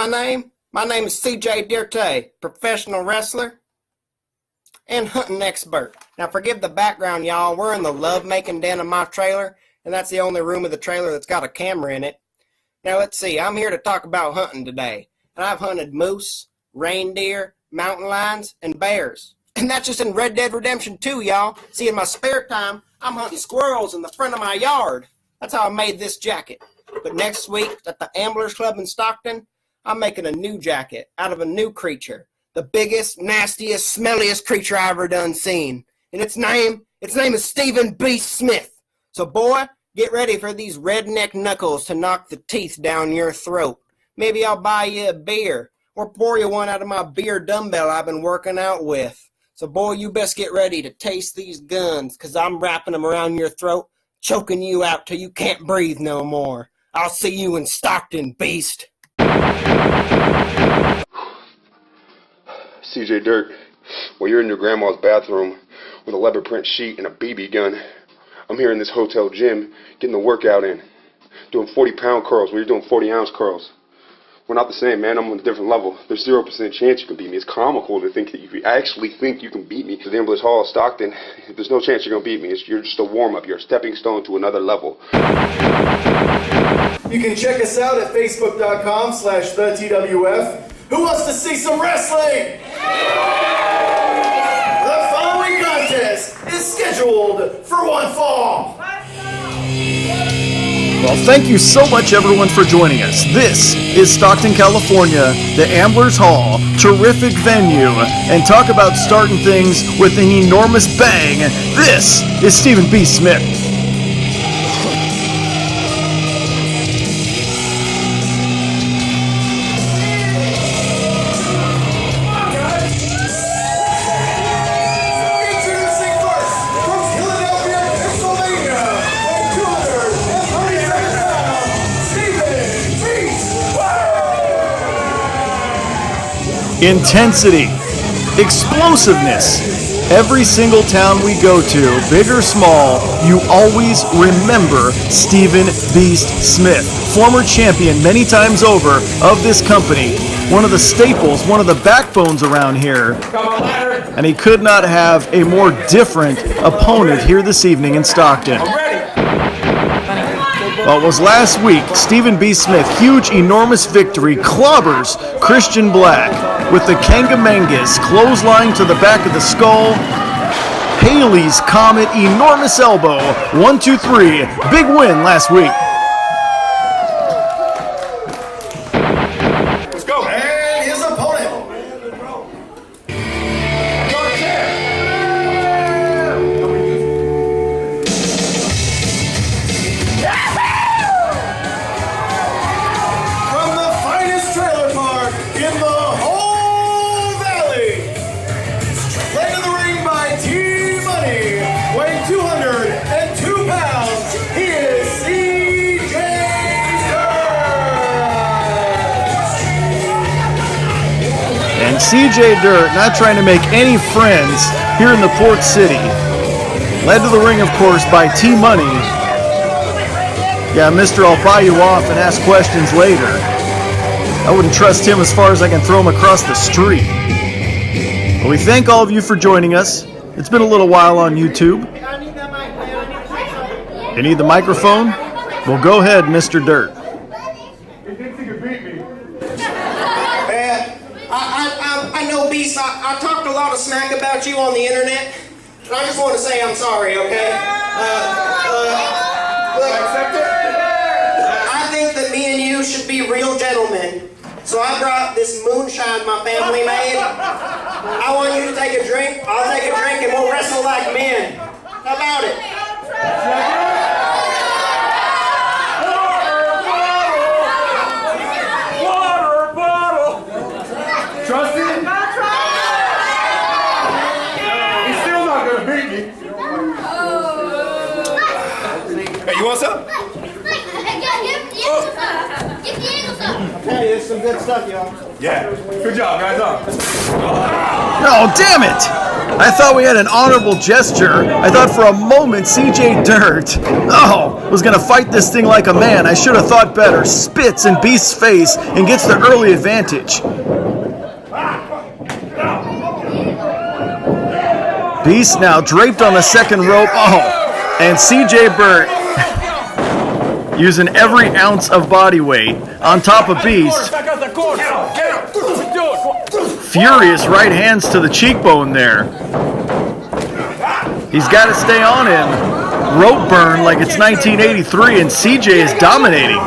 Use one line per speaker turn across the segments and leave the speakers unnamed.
my name? My name is CJ Dirte, professional wrestler and hunting expert. Now forgive the background, y'all. We're in the love-making den of my trailer, and that's the only room of the trailer that's got a camera in it. Now let's see, I'm here to talk about hunting today. And I've hunted moose, reindeer, mountain lions, and bears. And that's just in Red Dead Redemption 2, y'all. See, in my spare time, I'm hunting squirrels in the front of my yard. That's how I made this jacket. But next week, at the Amblers Club in Stockton, I'm making a new jacket out of a new creature. The biggest, nastiest, smelliest creature I ever done seen. And its name is Stephen B. Smith. So boy, get ready for these redneck knuckles to knock the teeth down your throat. Maybe I'll buy you a beer or pour you one out of my beer dumbbell I've been working out with. So boy, you best get ready to taste these guns, because I'm wrapping them around your throat, choking you out till you can't breathe no more. I'll see you in Stockton, beast.
CJ Dirt, well, you're in your grandma's bathroom with a leopard print sheet and a BB gun. I'm here in this hotel gym getting the workout in, doing 40-pound curls when you're doing 40-ounce curls. We're not the same, man. I'm on a different level. There's 0% chance you can beat me. It's comical to think that you actually think you can beat me. To the Amblers Hall of Stockton, there's no chance you're going to beat me. You're just a warm-up. You're a stepping stone to another level.
You can check us out at facebook.com/TheTWF. Who wants to see some wrestling? The following contest is scheduled for one fall.
Well, thank you so much, everyone, for joining us. This is Stockton, California, the Amblers Hall, terrific venue, and talk about starting things with an enormous bang. This is Stephen B. Smith. Intensity, explosiveness. Every single town we go to, big or small, you always remember Stephen Beast Smith, former champion many times over of this company, one of the staples, one of the backbones around here. And he could not have a more different opponent here this evening in Stockton. Well, it was last week, Stephen B. Smith, huge, enormous victory, clobbers Christian Black with the Kangamengas, clothesline to the back of the skull, Haley's Comet, enormous elbow, 1, 2, 3, big win last week.
Let's go. And his opponent.
CJ Dirt, not trying to make any friends here in the Port City. Led to the ring, of course, by T-Money. Yeah, mister, I'll buy you off and ask questions later. I wouldn't trust him as far as I can throw him across the street. But we thank all of you for joining us. It's been a little while on YouTube. You need the microphone? Well, go ahead, Mr. Dirt.
I talked a lot of smack about you on the internet, and I just want to say I'm sorry, okay? Look, I think that me and you should be real gentlemen. So I brought this moonshine my family made. I want you to take a drink, I'll take a drink, and we'll wrestle like men. How about it?
You want some?
Hey, there's some good stuff, y'all.
Yeah. Good job, guys.
Oh, damn it! I thought we had an honorable gesture. I thought for a moment CJ Dirt, was going to fight this thing like a man. I should have thought better. Spits in Beast's face and gets the early advantage. Beast now draped on the second rope. And CJ Burt using every ounce of body weight on top of Beast. Furious right hands to the cheekbone there. He's got to stay on him. Rope burn like it's 1983, and CJ is dominating.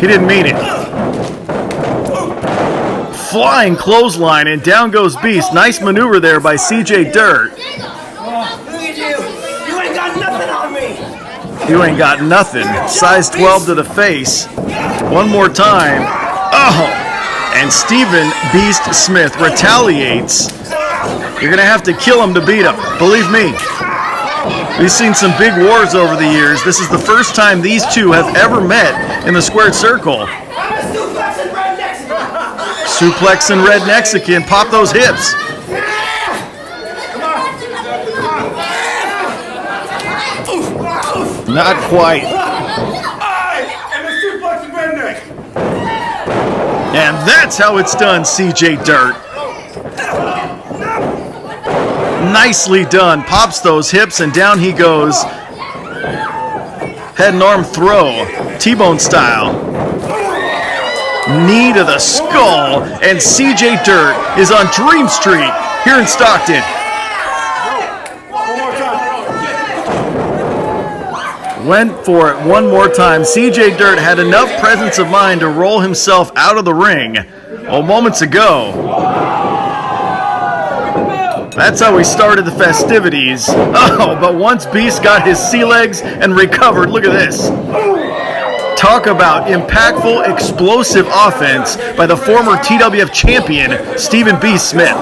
He didn't mean it. Flying clothesline, and down goes Beast. Nice maneuver there by CJ Dirt.
Look at you. You ain't got nothing on me.
You ain't got nothing. Size 12 to the face. One more time. And Stephen Beast Smith retaliates. You're going to have to kill him to beat him. Believe me. We've seen some big wars over the years. This is the first time these two have ever met in the squared circle. Suplex and Red Mexican. Pop those hips. Not quite. And that's how it's done, CJ Dirt. Nicely done. Pops those hips and down he goes. Head and arm throw. T-bone style. Knee to the skull. And CJ Dirt is on Dream Street here in Stockton. Went for it one more time. CJ Dirt had enough presence of mind to roll himself out of the ring moments ago. That's how we started the festivities. But once Beast got his sea legs and recovered, look at this. Talk about impactful, explosive offense by the former TWF champion, Stephen Beast Smith.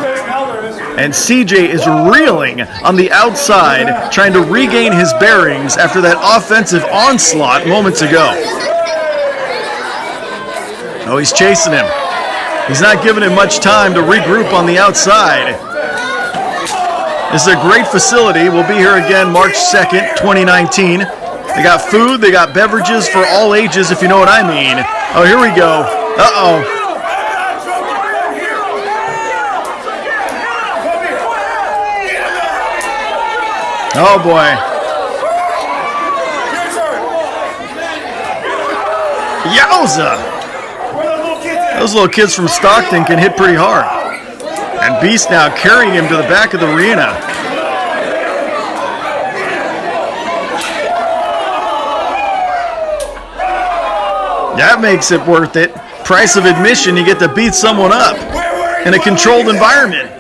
And CJ is reeling on the outside, trying to regain his bearings after that offensive onslaught moments ago. He's chasing him. He's not giving him much time to regroup on the outside. This is a great facility. We'll be here again March 2nd, 2019. They got food, they got beverages for all ages, if you know what I mean. Here we go. Oh boy. Yowza! Those little kids from Stockton can hit pretty hard. And Beast now carrying him to the back of the arena. That makes it worth it. Price of admission, you get to beat someone up in a controlled environment.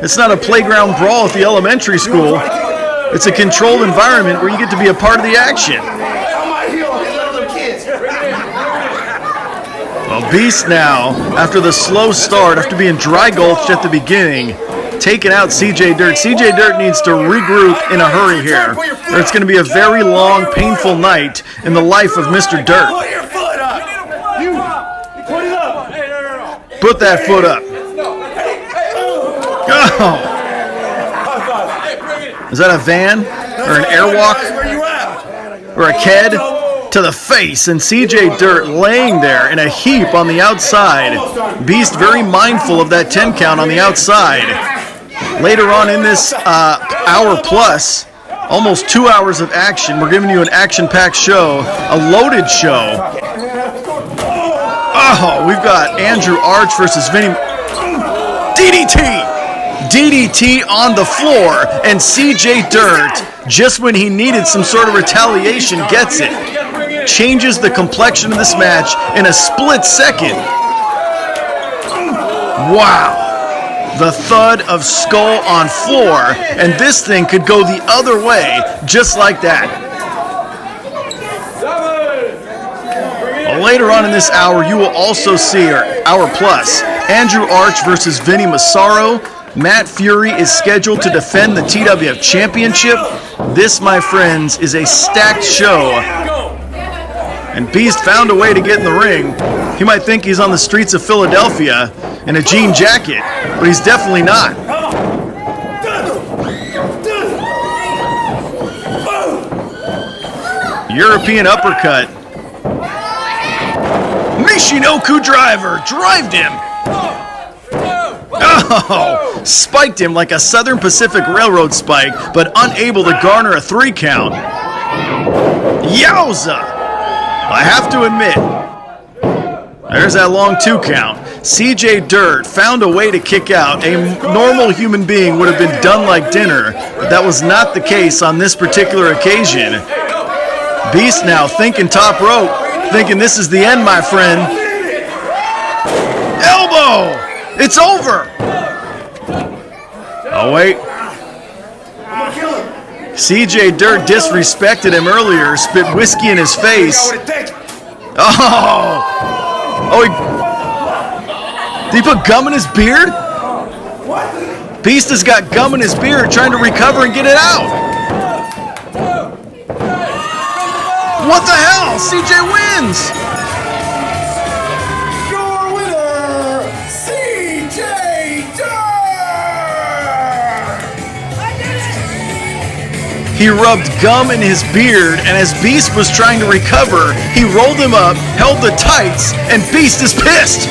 It's not a playground brawl at the elementary school. It's a controlled environment where you get to be a part of the action. Well, Beast now, after the slow start, after being dry gulched at the beginning, taking out CJ Dirt. CJ Dirt needs to regroup in a hurry here, or it's going to be a very long, painful night in the life of Mr. Dirt. Put that foot up. Is that a van? Or an airwalk? Or a ked? To the face, and CJ Dirt laying there in a heap on the outside. Beast very mindful of that 10 count on the outside. Later on in this hour plus, almost 2 hours of action, we're giving you an action-packed show, a loaded show. We've got Andrew Arch versus Vinnie. DDT on the floor, and CJ Dirt, just when he needed some sort of retaliation, gets it. Changes the complexion of this match in a split second. Wow. The thud of skull on floor, and this thing could go the other way, just like that. Well, later on in this hour, you will also see, or hour plus, Andrew Arch versus Vinnie Massaro. Matt Fury is scheduled to defend the TWF Championship. This, my friends, is a stacked show. And Beast found a way to get in the ring. He might think he's on the streets of Philadelphia in a jean jacket, but he's definitely not. European uppercut. Michinoku driver, drived him. Oh, spiked him like a Southern Pacific Railroad spike, but unable to garner a 3 count. Yowza! I have to admit, there's that long 2 count. CJ Dirt found a way to kick out. A normal human being would have been done like dinner, but that was not the case on this particular occasion. Beast now thinking top rope, thinking this is the end, my friend. Elbow! It's over! Oh, wait. CJ Dirt disrespected him earlier, spit whiskey in his face. Oh! Oh, did he put gum in his beard? Beast has got gum in his beard, trying to recover and get it out. What the hell? CJ wins!
Your winner, CJ Dirt!
He rubbed gum in his beard, and as Beast was trying to recover, he rolled him up, held the tights, and Beast is pissed!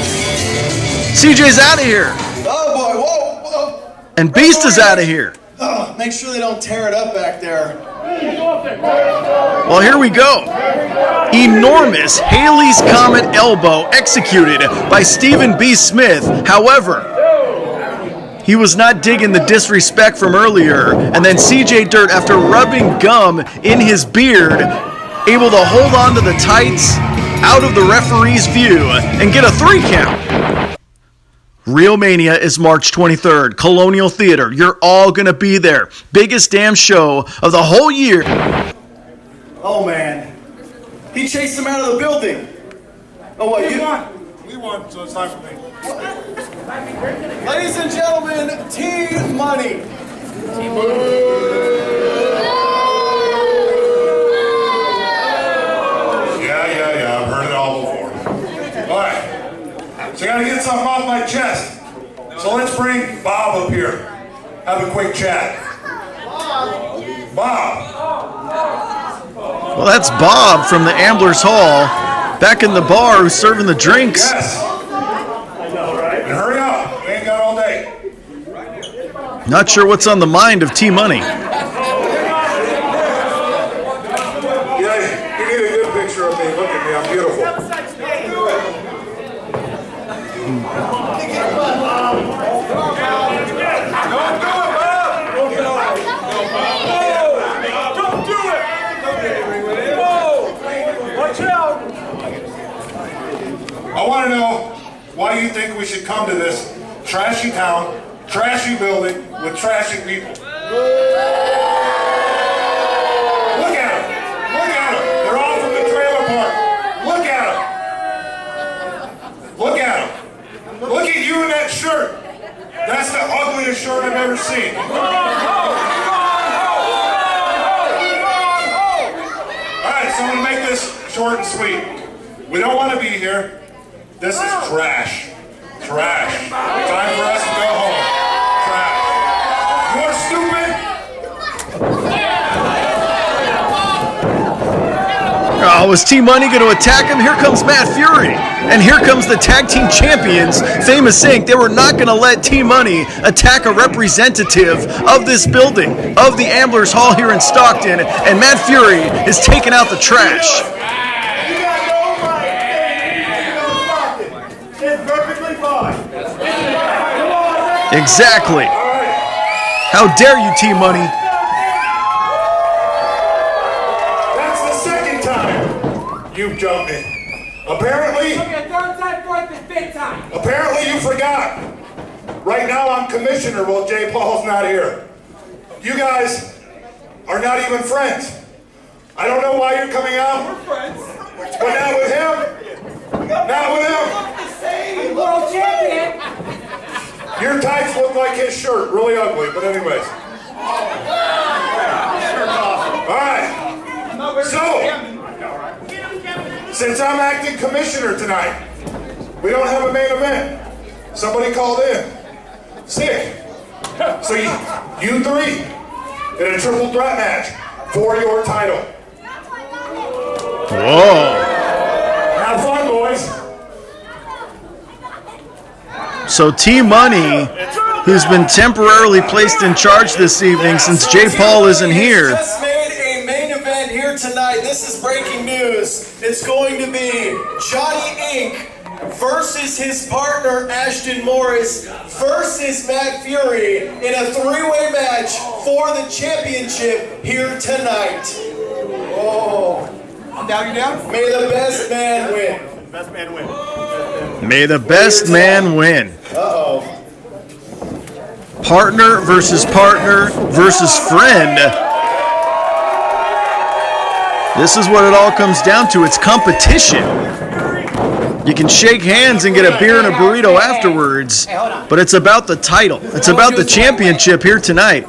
CJ's out of here!
Oh boy, whoa!
And Beast is out of here!
Oh, make sure they don't tear it up back there.
Well, here we go. Enormous Haley's Comet elbow executed by Stephen B. Smith. However, he was not digging the disrespect from earlier. And then CJ Dirt, after rubbing gum in his beard, able to hold on to the tights out of the referee's view and get a 3 count. Real Mania is March 23rd, Colonial Theater. You're all going to be there. Biggest damn show of the whole year.
Oh man, he chased him out of the building. Oh what, you won?
We won, so it's time for me.
Ladies and gentlemen, T-Money.
Yeah, I've heard it all before. All right, so I gotta get something off my chest. So let's bring Bob up here. Have a quick chat. Bob.
Well, that's Bob from the Amblers Hall, back in the bar who's serving the drinks.
Yes. I know, right? And hurry up. We ain't got all day.
Not sure what's on the mind of T-Money.
Yeah, you need a good picture of me. Look at me, I'm beautiful. I want to know why you think we should come to this trashy town, trashy building with trashy people. Look at them. Look at them. They're all from the trailer park. Look at them. Look at them. Look at you in that shirt. That's the ugliest shirt I've ever seen. All right, so I'm going to make this short and sweet. We don't want to be here. This is trash. Trash. Time for us to go home. Trash. You're stupid.
Oh, is T-Money going to attack him? Here comes Matt Fury. And here comes the tag team champions, Famous Inc. They were not going to let T-Money attack a representative of this building, of the Amblers Hall here in Stockton. And Matt Fury is taking out the trash. Exactly. How dare you, T-Money?
That's the second time you've jumped in. Apparently you forgot. Right now I'm commissioner while Jay Paul's not here. You guys are not even friends. I don't know why you're coming out. We're friends. But not with him. Not with him.
World champion.
Your tights look like his shirt. Really ugly, but anyways. Alright. Since I'm acting commissioner tonight, we don't have a main event. Somebody called in. Sick. So you three in a triple threat match for your title.
Whoa.
Have fun, boys.
So T-Money, who's been temporarily placed in charge this evening since J. Paul isn't here.
Just made a main event here tonight. This is breaking news. It's going to be Johnny Inc. versus his partner Ashton Morris versus Matt Fury in a three-way match for the championship here tonight. Oh. I'm down, you down? May the best man win.
Best man win.
May the best man win.
Uh-oh.
Partner versus friend. This is what it all comes down to. It's competition. You can shake hands and get a beer and a burrito afterwards, but it's about the title. It's about the championship here tonight.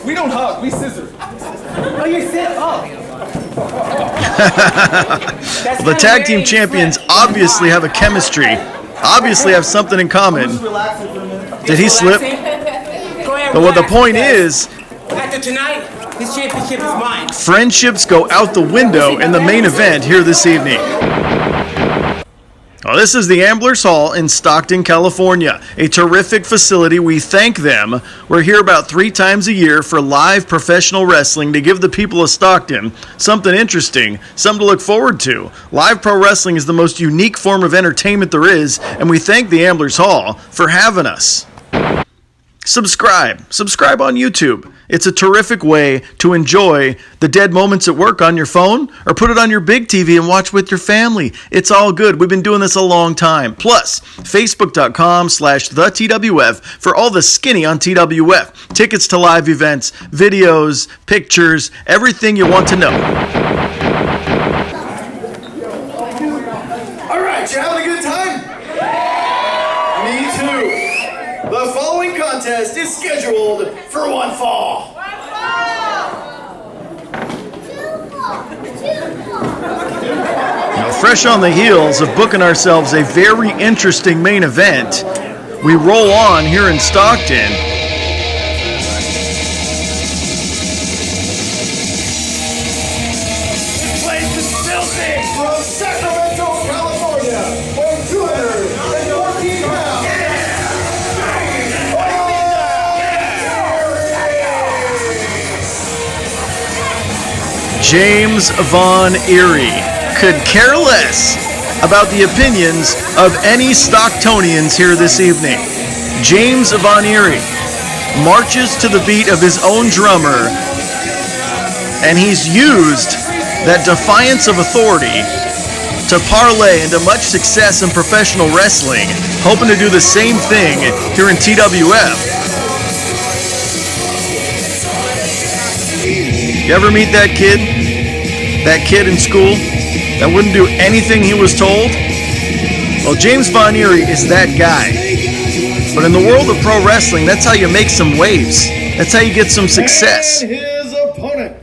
We don't hug, we scissor. Oh, you sit up.
Well, the tag team champions obviously have a chemistry, obviously have something in common. Did he slip? But what the point is,
After tonight, this championship is mine.
friendships go out the window in the main event here this evening. Oh, this is the Amblers Hall in Stockton, California. A terrific facility. We thank them. We're here about 3 times a year for live professional wrestling to give the people of Stockton something interesting, something to look forward to. Live pro wrestling is the most unique form of entertainment there is, and we thank the Amblers Hall for having us. Subscribe on YouTube. It's a terrific way to enjoy the dead moments at work on your phone, or put it on your big TV and watch with your family. It's all good. We've been doing this a long time. Plus, Facebook.com/TheTWF for all the skinny on TWF. Tickets to live events, videos, pictures, everything you want to know.
All right, you having a good time? Me too. The following contest is scheduled for one fall.
Now, fresh on the heels of booking ourselves a very interesting main event, we roll on here in Stockton.
This place is filthy. From Sacramento, California, weighing 214 pounds.
James Von Erie could care less about the opinions of any Stocktonians here this evening. James Von Erie marches to the beat of his own drummer, and he's used that defiance of authority to parlay into much success in professional wrestling, hoping to do the same thing here in TWF. You ever meet that kid? That kid in school that wouldn't do anything he was told? Well, James Von Erie is that guy. But in the world of pro wrestling, that's how you make some waves. That's how you get some success.
And his opponent.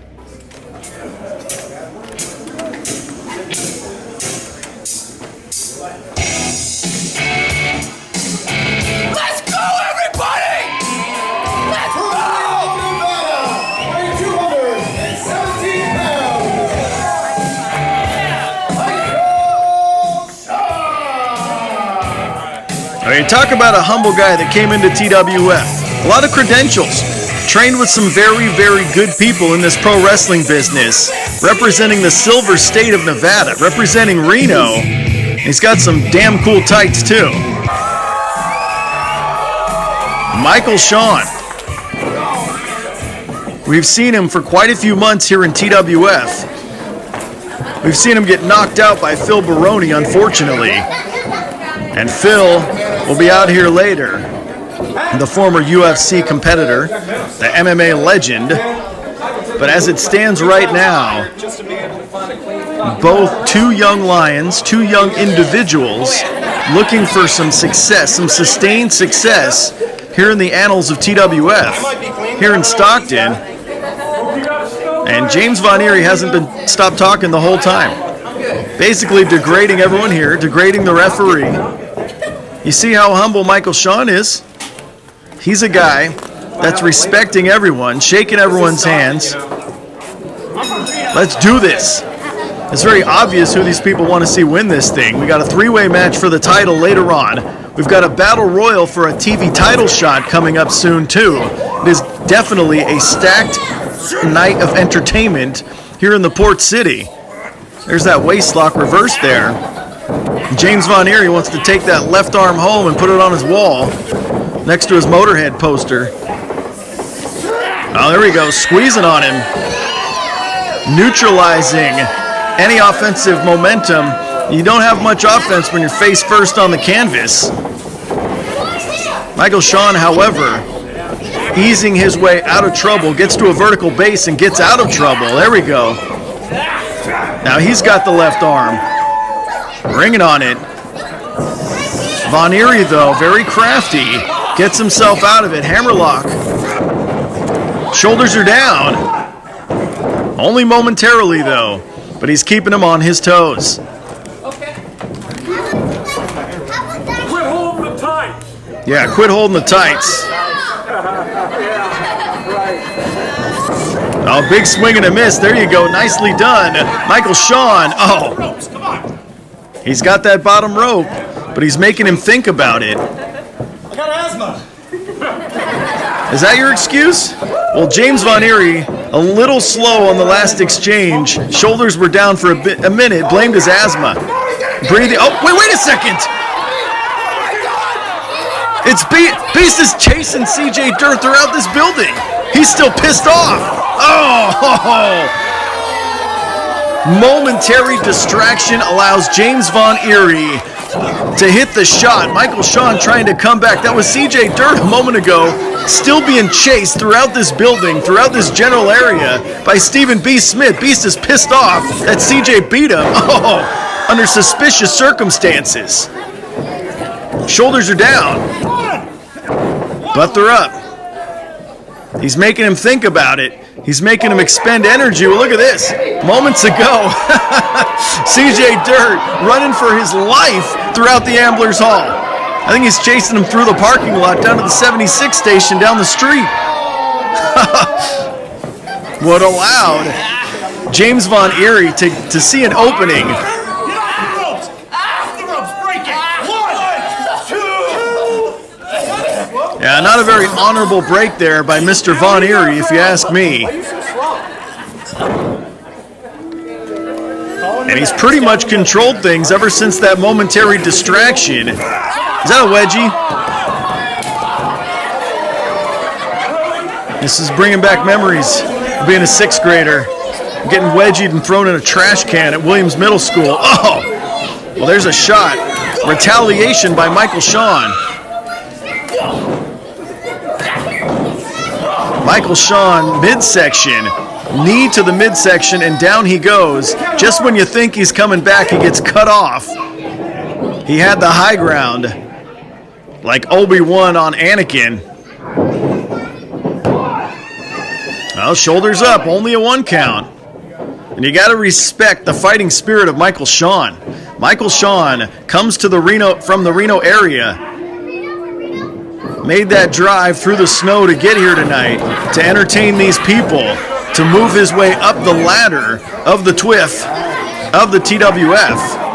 Let's go, everybody! Let's go!
Nevada, weighing 217 pounds.
I mean, talk about a humble guy that came into TWF. A lot of credentials. Trained with some very, very good people in this pro wrestling business. Representing the Silver State of Nevada. Representing Reno. He's got some damn cool tights, too. Michael Shawn. We've seen him for quite a few months here in TWF. We've seen him get knocked out by Phil Baroni, unfortunately. And Phil will be out here later. The former UFC competitor, the MMA legend. But as it stands right now, both two young lions, two young individuals, looking for some success, some sustained success here in the annals of TWF, here in Stockton. And James Von Erie hasn't been stopped talking the whole time. Basically degrading everyone here, degrading the referee. You see how humble Michael Shawn is? He's a guy that's respecting everyone, shaking everyone's hands. Let's do this. It's very obvious who these people want to see win this thing. We got a three-way match for the title later on. We've got a battle royal for a TV title shot coming up soon, too. It is definitely a stacked night of entertainment here in the Port City. There's that waistlock reversed there. James Von Erie wants to take that left arm home and put it on his wall next to his Motorhead poster. Oh, there we go, squeezing on him. Neutralizing any offensive momentum. You don't have much offense when you're face first on the canvas. Michael Shawn, however, easing his way out of trouble, gets to a vertical base and gets out of trouble. There we go. Now he's got the left arm. Ringing on it. Von Erie, though, very crafty. Gets himself out of it. Hammerlock. Shoulders are down. Only momentarily, though. But he's keeping him on his toes. Yeah, quit holding the tights. Oh, big swing and a miss. There you go. Nicely done. Michael Shawn. Oh. He's got that bottom rope, but he's making him think about it.
I got asthma.
Is that your excuse? Well, James Von Erie, a little slow on the last exchange. Shoulders were down for a minute. Blamed his asthma. Breathing. Oh, wait a second. It's Beast is chasing CJ Dirt throughout this building. He's still pissed off. Oh! Momentary distraction allows James Von Erie to hit the shot. Michael Shawn trying to come back. That was CJ Dirt a moment ago, still being chased throughout this building, throughout this general area by Stephen B. Smith. Beast is pissed off that CJ beat him. Oh, under suspicious circumstances. Shoulders are down, but they're up. He's making him think about it. He's making him expend energy. Well, look at this. Moments ago, CJ Dirt running for his life throughout the Amblers Hall. I think he's chasing him through the parking lot down to the 76 station down the street. What allowed James Von Erie to see an opening. Yeah, not a very honorable break there by Mr. Von Erie, if you ask me. And he's pretty much controlled things ever since that momentary distraction. Is that a wedgie? This is bringing back memories of being a sixth grader, getting wedgied and thrown in a trash can at Williams Middle School. Oh! Well, there's a shot. Retaliation by Michael Shawn. Michael Shawn, midsection, knee to the midsection, and down he goes. Just when you think he's coming back, he gets cut off. He had the high ground, like Obi-Wan on Anakin. Well, shoulders up, only a 1 count. And you got to respect the fighting spirit of Michael Shawn. Michael Shawn comes to from the Reno area. Made that drive through the snow to get here tonight to entertain these people, to move his way up the ladder of the TWF, of the TWF.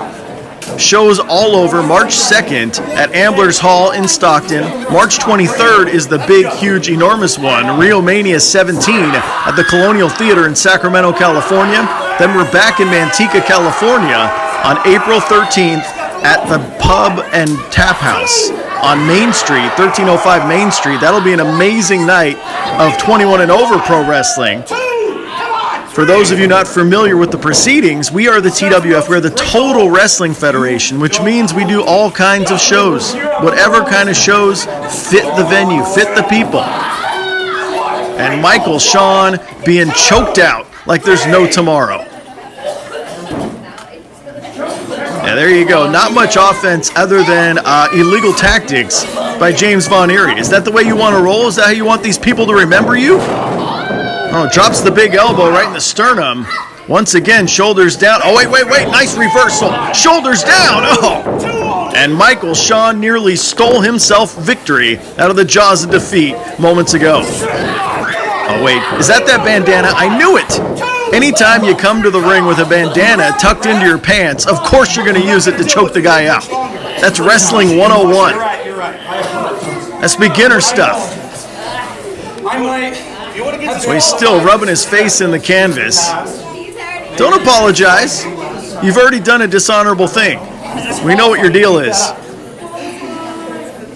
Shows all over March 2nd at Amblers Hall in Stockton. March 23rd is the big, huge, enormous one, Rio Mania 17 at the Colonial Theater in Sacramento, California. Then we're back in Manteca, California on April 13th at the Pub and Tap House on Main Street, 1305 Main Street. That'll be an amazing night of 21 and over pro wrestling. For those of you not familiar with the proceedings, we are the TWF. We're the Total Wrestling Federation, which means we do all kinds of shows. Whatever kind of shows fit the venue, fit the people. And Michael Shawn being choked out like there's no tomorrow. Yeah, there you go. Not much offense other than illegal tactics by James Von Erie. Is that the way you want to roll? Is that how you want these people to remember you? Oh, drops the big elbow right in the sternum. Once again, shoulders down. Oh, wait. Nice reversal. Shoulders down. Oh. And Shawn nearly stole himself victory out of the jaws of defeat moments ago. Oh, wait. Is that bandana? I knew it. Anytime you come to the ring with a bandana tucked into your pants, of course you're going to use it to choke the guy out. That's Wrestling 101. That's beginner stuff. So he's still rubbing his face in the canvas. Don't apologize. You've already done a dishonorable thing. We know what your deal is.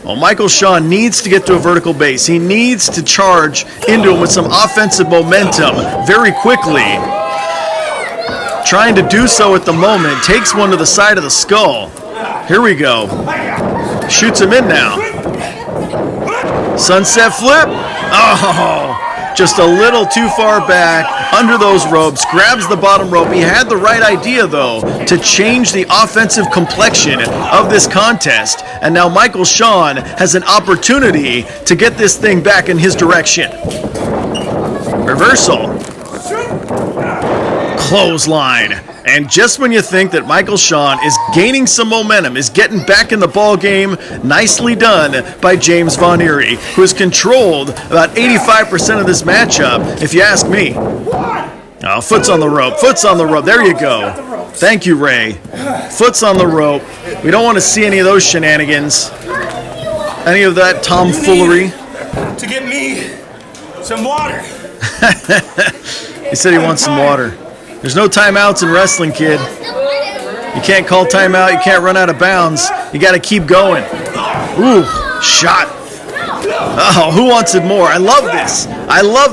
Well, Shawn needs to get to a vertical base. He needs to charge into him with some offensive momentum very quickly. Trying to do so at the moment. Takes one to the side of the skull. Here we go. Shoots him in now. Sunset flip. Oh, just a little too far back under those ropes. Grabs the bottom rope. He had the right idea, though, to change the offensive complexion of this contest. And now Shawn has an opportunity to get this thing back in his direction. Reversal. Clothesline. And just when you think that Shawn is gaining some momentum, is getting back in the ball game, nicely done by James Von Erie, who has controlled about 85% of this matchup, if you ask me. Oh, foot's on the rope. There you go. Thank you, Ray. Foot's on the rope. We don't want to see any of those shenanigans. Any of that tomfoolery.
To get me some water.
He said he wants some water. There's no timeouts in wrestling, kid. You can't call timeout. You can't run out of bounds. You got to keep going. Ooh, shot. Oh, who wants it more? I love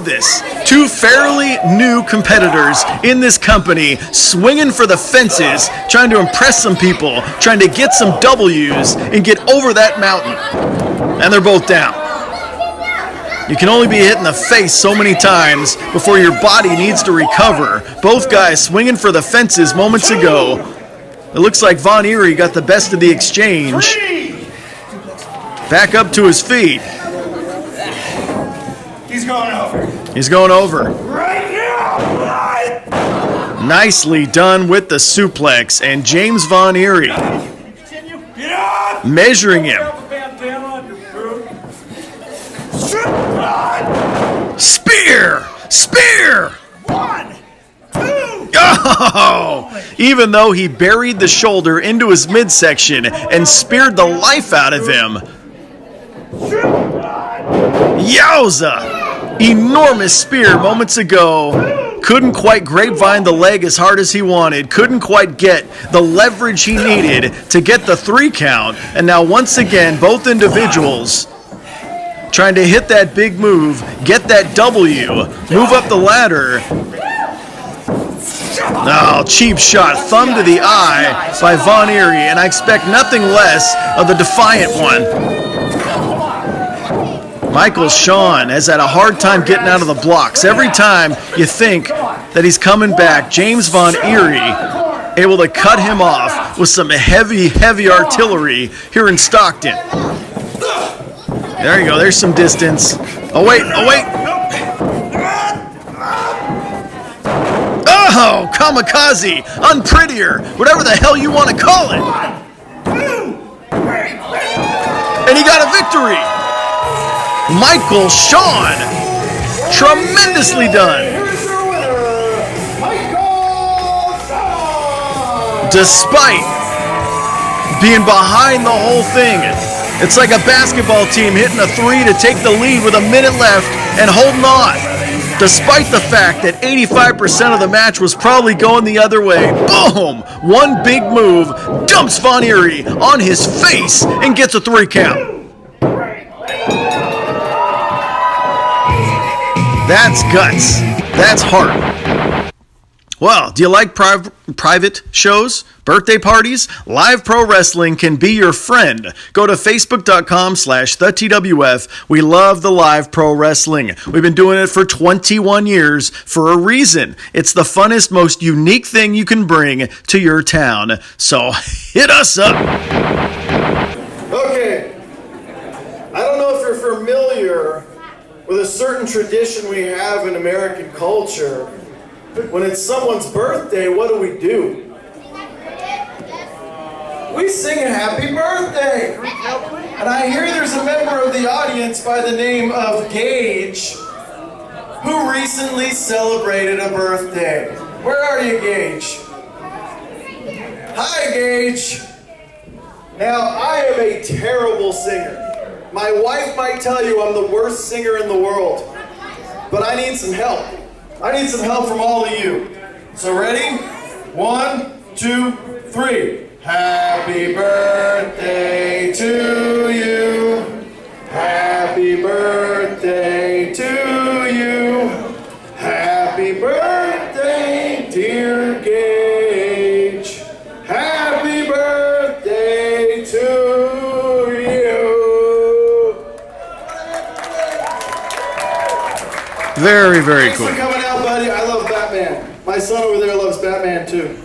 this. Two fairly new competitors in this company swinging for the fences, trying to impress some people, trying to get some W's and get over that mountain. And they're both down. You can only be hit in the face so many times before your body needs to recover. Both guys swinging for the fences moments ago. It looks like Von Erie got the best of the exchange. Back up to his feet. He's going over.
Right now.
Nicely done with the suplex. And James Von Erie measuring him. Spear!
1, 2.
Oh! Even though he buried the shoulder into his midsection and speared the life out of him. Yowza! Enormous spear moments ago. Couldn't quite grapevine the leg as hard as he wanted. Couldn't quite get the leverage he needed to get the 3 count. And now once again, both individuals trying to hit that big move, get that W, move up the ladder. Oh, cheap shot, thumb to the eye by Von Erie, and I expect nothing less of the defiant one. Shawn has had a hard time getting out of the blocks. Every time you think that he's coming back, James Von Erie able to cut him off with some heavy artillery here in Stockton. There you go. There's some distance. Oh, wait. Oh, kamikaze. Unprettier. Whatever the hell you want to call it. And he got a victory. Shawn. Tremendously done. Despite being behind the whole thing. It's like a basketball team hitting a 3 to take the lead with a minute left and holding on. Despite the fact that 85% of the match was probably going the other way. Boom! One big move, dumps Von Erie on his face and gets a 3 count. That's guts. That's heart. Well, do you like private shows, birthday parties? Live Pro Wrestling can be your friend. Go to facebook.com/thetwf. We love the Live Pro Wrestling. We've been doing it for 21 years for a reason. It's the funnest, most unique thing you can bring to your town. So hit us up.
Okay. I don't know if you're familiar with a certain certain tradition we have in American culture. When it's someone's birthday, what do? We sing a happy birthday. And I hear there's a member of the audience by the name of Gage who recently celebrated a birthday. Where are you, Gage? Hi, Gage. Now, I am a terrible singer. My wife might tell you I'm the worst singer in the world. But I need some help. I need some help from all of you. So ready? 1, 2, 3. Happy birthday to you. Happy birthday to you. Happy birthday, dear Gage. Happy birthday to you.
Very, very cool.
Thanks for coming out, buddy. I love Batman. My son over there loves Batman too.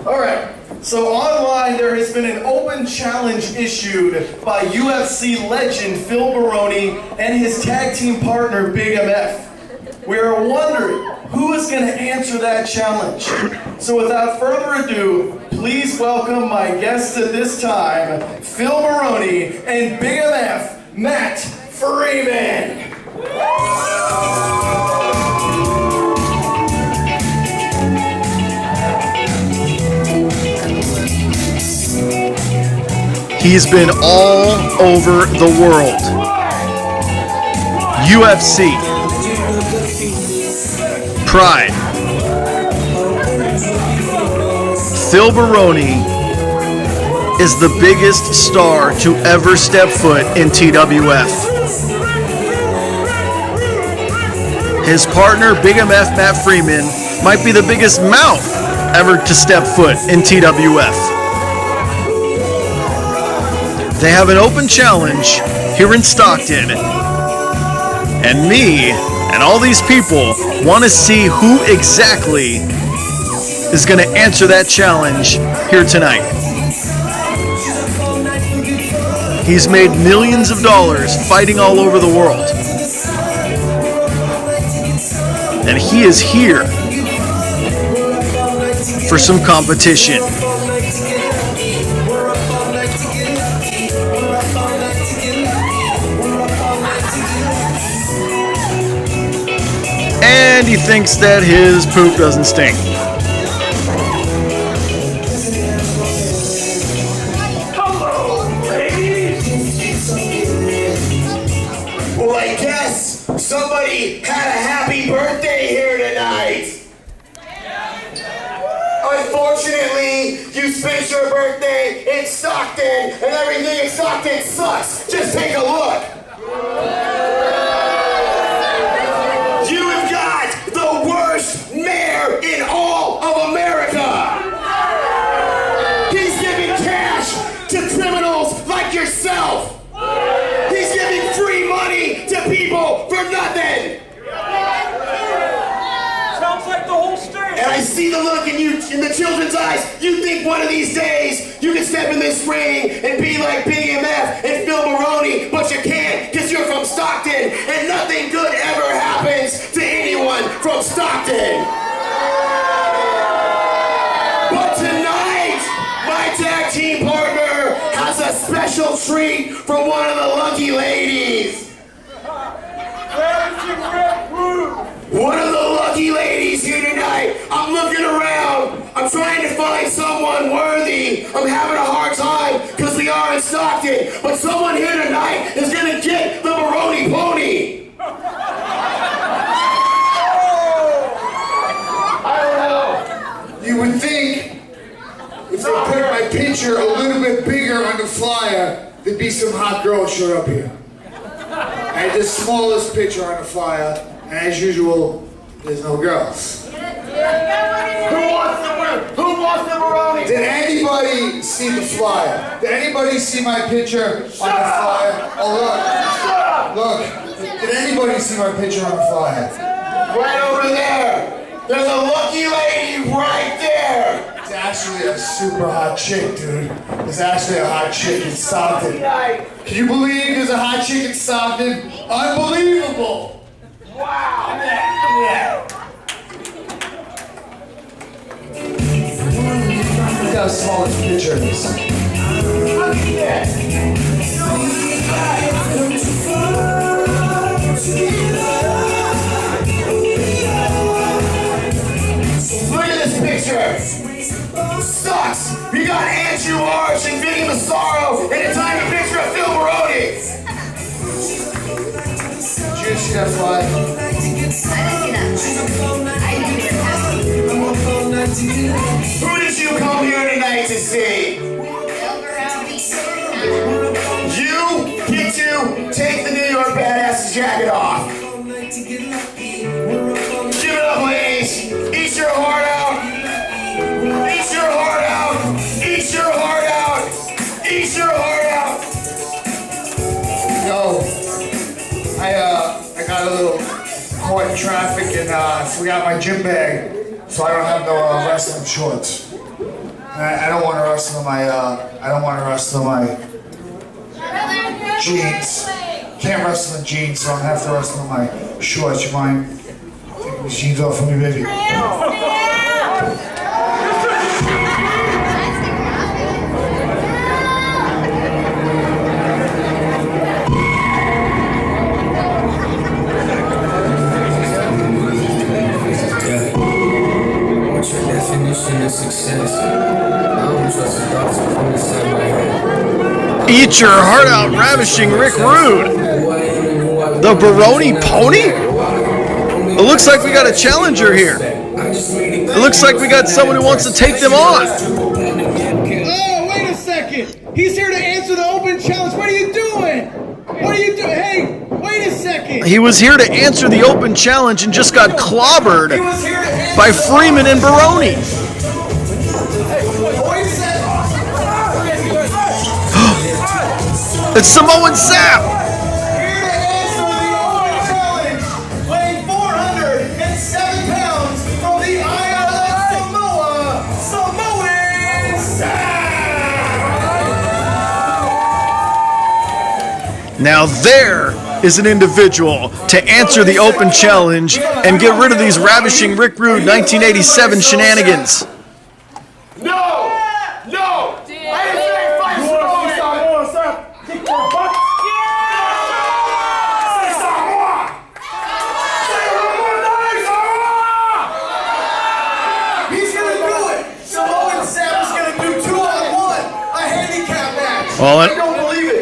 All right. So online there has been an open challenge issued by UFC legend Phil Baroni and his tag team partner Big MF. We are wondering who is going to answer that challenge. So without further ado, please welcome my guests at this time, Phil Baroni and Big MF, Matt Freeman.
He's been all over the world. UFC, Pride, Phil Baroni is the biggest star to ever step foot in TWF. His partner, Big MF Matt Freeman, might be the biggest mouth ever to step foot in TWF. They have an open challenge here in Stockton, and me and all these people want to see who exactly is going to answer that challenge here tonight. He's made millions of dollars fighting all over the world, and he is here for some competition. And he thinks that his poop doesn't stink.
Hello, ladies. Well, I guess somebody had a happy birthday here tonight. Unfortunately, you spent your birthday in Stockton, and everything in Stockton sucks. Just take a look. You have got the worst mayor in all of America. He's giving cash to criminals like yourself. He's giving free money to people for nothing.
Sounds like the whole state.
And I see the look in the children's eyes. You think one of these days you can step in this ring and be like Big MF and Phil Baroni, but you can't because you're from Stockton and nothing good ever happens to anyone from Stockton. But tonight, my tag team partner has a special treat for one of the lucky ladies. One of the lucky ladies here tonight. I'm looking around. I'm trying to find someone worthy. I'm having a hard time because we are in Stockton. But someone here tonight is going to get the Baroni pony. I don't know.
You would think if they put my picture a little bit bigger on the flyer, there'd be some hot girls showed up here. I had the smallest picture on the flyer, and as usual, there's no girls.
Who wants the win? Who wants the Baroni?
Did anybody see the flyer? Did anybody see my picture on the flyer? Oh, look. Did anybody see my picture on the flyer?
Right over there. There's a lucky lady right there.
It's actually a super hot chick, dude. It's actually a hot chick in Stockton. Can you believe there's a hot chick in Stockton? Unbelievable! Wow! Yeah. Look how small this picture is. Look at this picture! Sucks! We got Andrew Arch and Vinnie Massaro and a tiny picture of Phil Baroni! Did you see that flag? Who did you come here tonight to see? You get to take the New York Badass jacket off. Give it up, ladies. Eat your heart out. Eat your heart out. Eat your heart out. Eat your heart out. Yo, I got a little caught in traffic and forgot my gym bag, so I don't have no wrestling shorts. I don't want to wrestle in my jeans. Can't wrestle in jeans, so I don't have to wrestle in my shorts. You mind taking these jeans off for me, baby?
What's your definition of success? I don't trust the thoughts from inside my head.
Eat your heart out, ravishing Rick Rude. The Baroni pony? It looks like we got a challenger here. It looks like we got someone who wants to take them on.
Oh, wait a second. He's here to answer the open challenge. What are you doing? What are you doing? Hey, wait a second.
He was here to answer the open challenge and just got clobbered by Freeman and Baroni. It's Samoan Sapp.
Here to answer the open challenge, weighing 407 pounds from the Isle of Samoa, Samoan Sapp.
Now there is an individual to answer the open challenge and get rid of these ravishing Rick Rude 1987 shenanigans.
No! No! I didn't say fight Samoan! Say Samoa! He's gonna do it! Samoan Sapp is gonna do 2-on-1, a handicap match.
Well,
I don't believe it.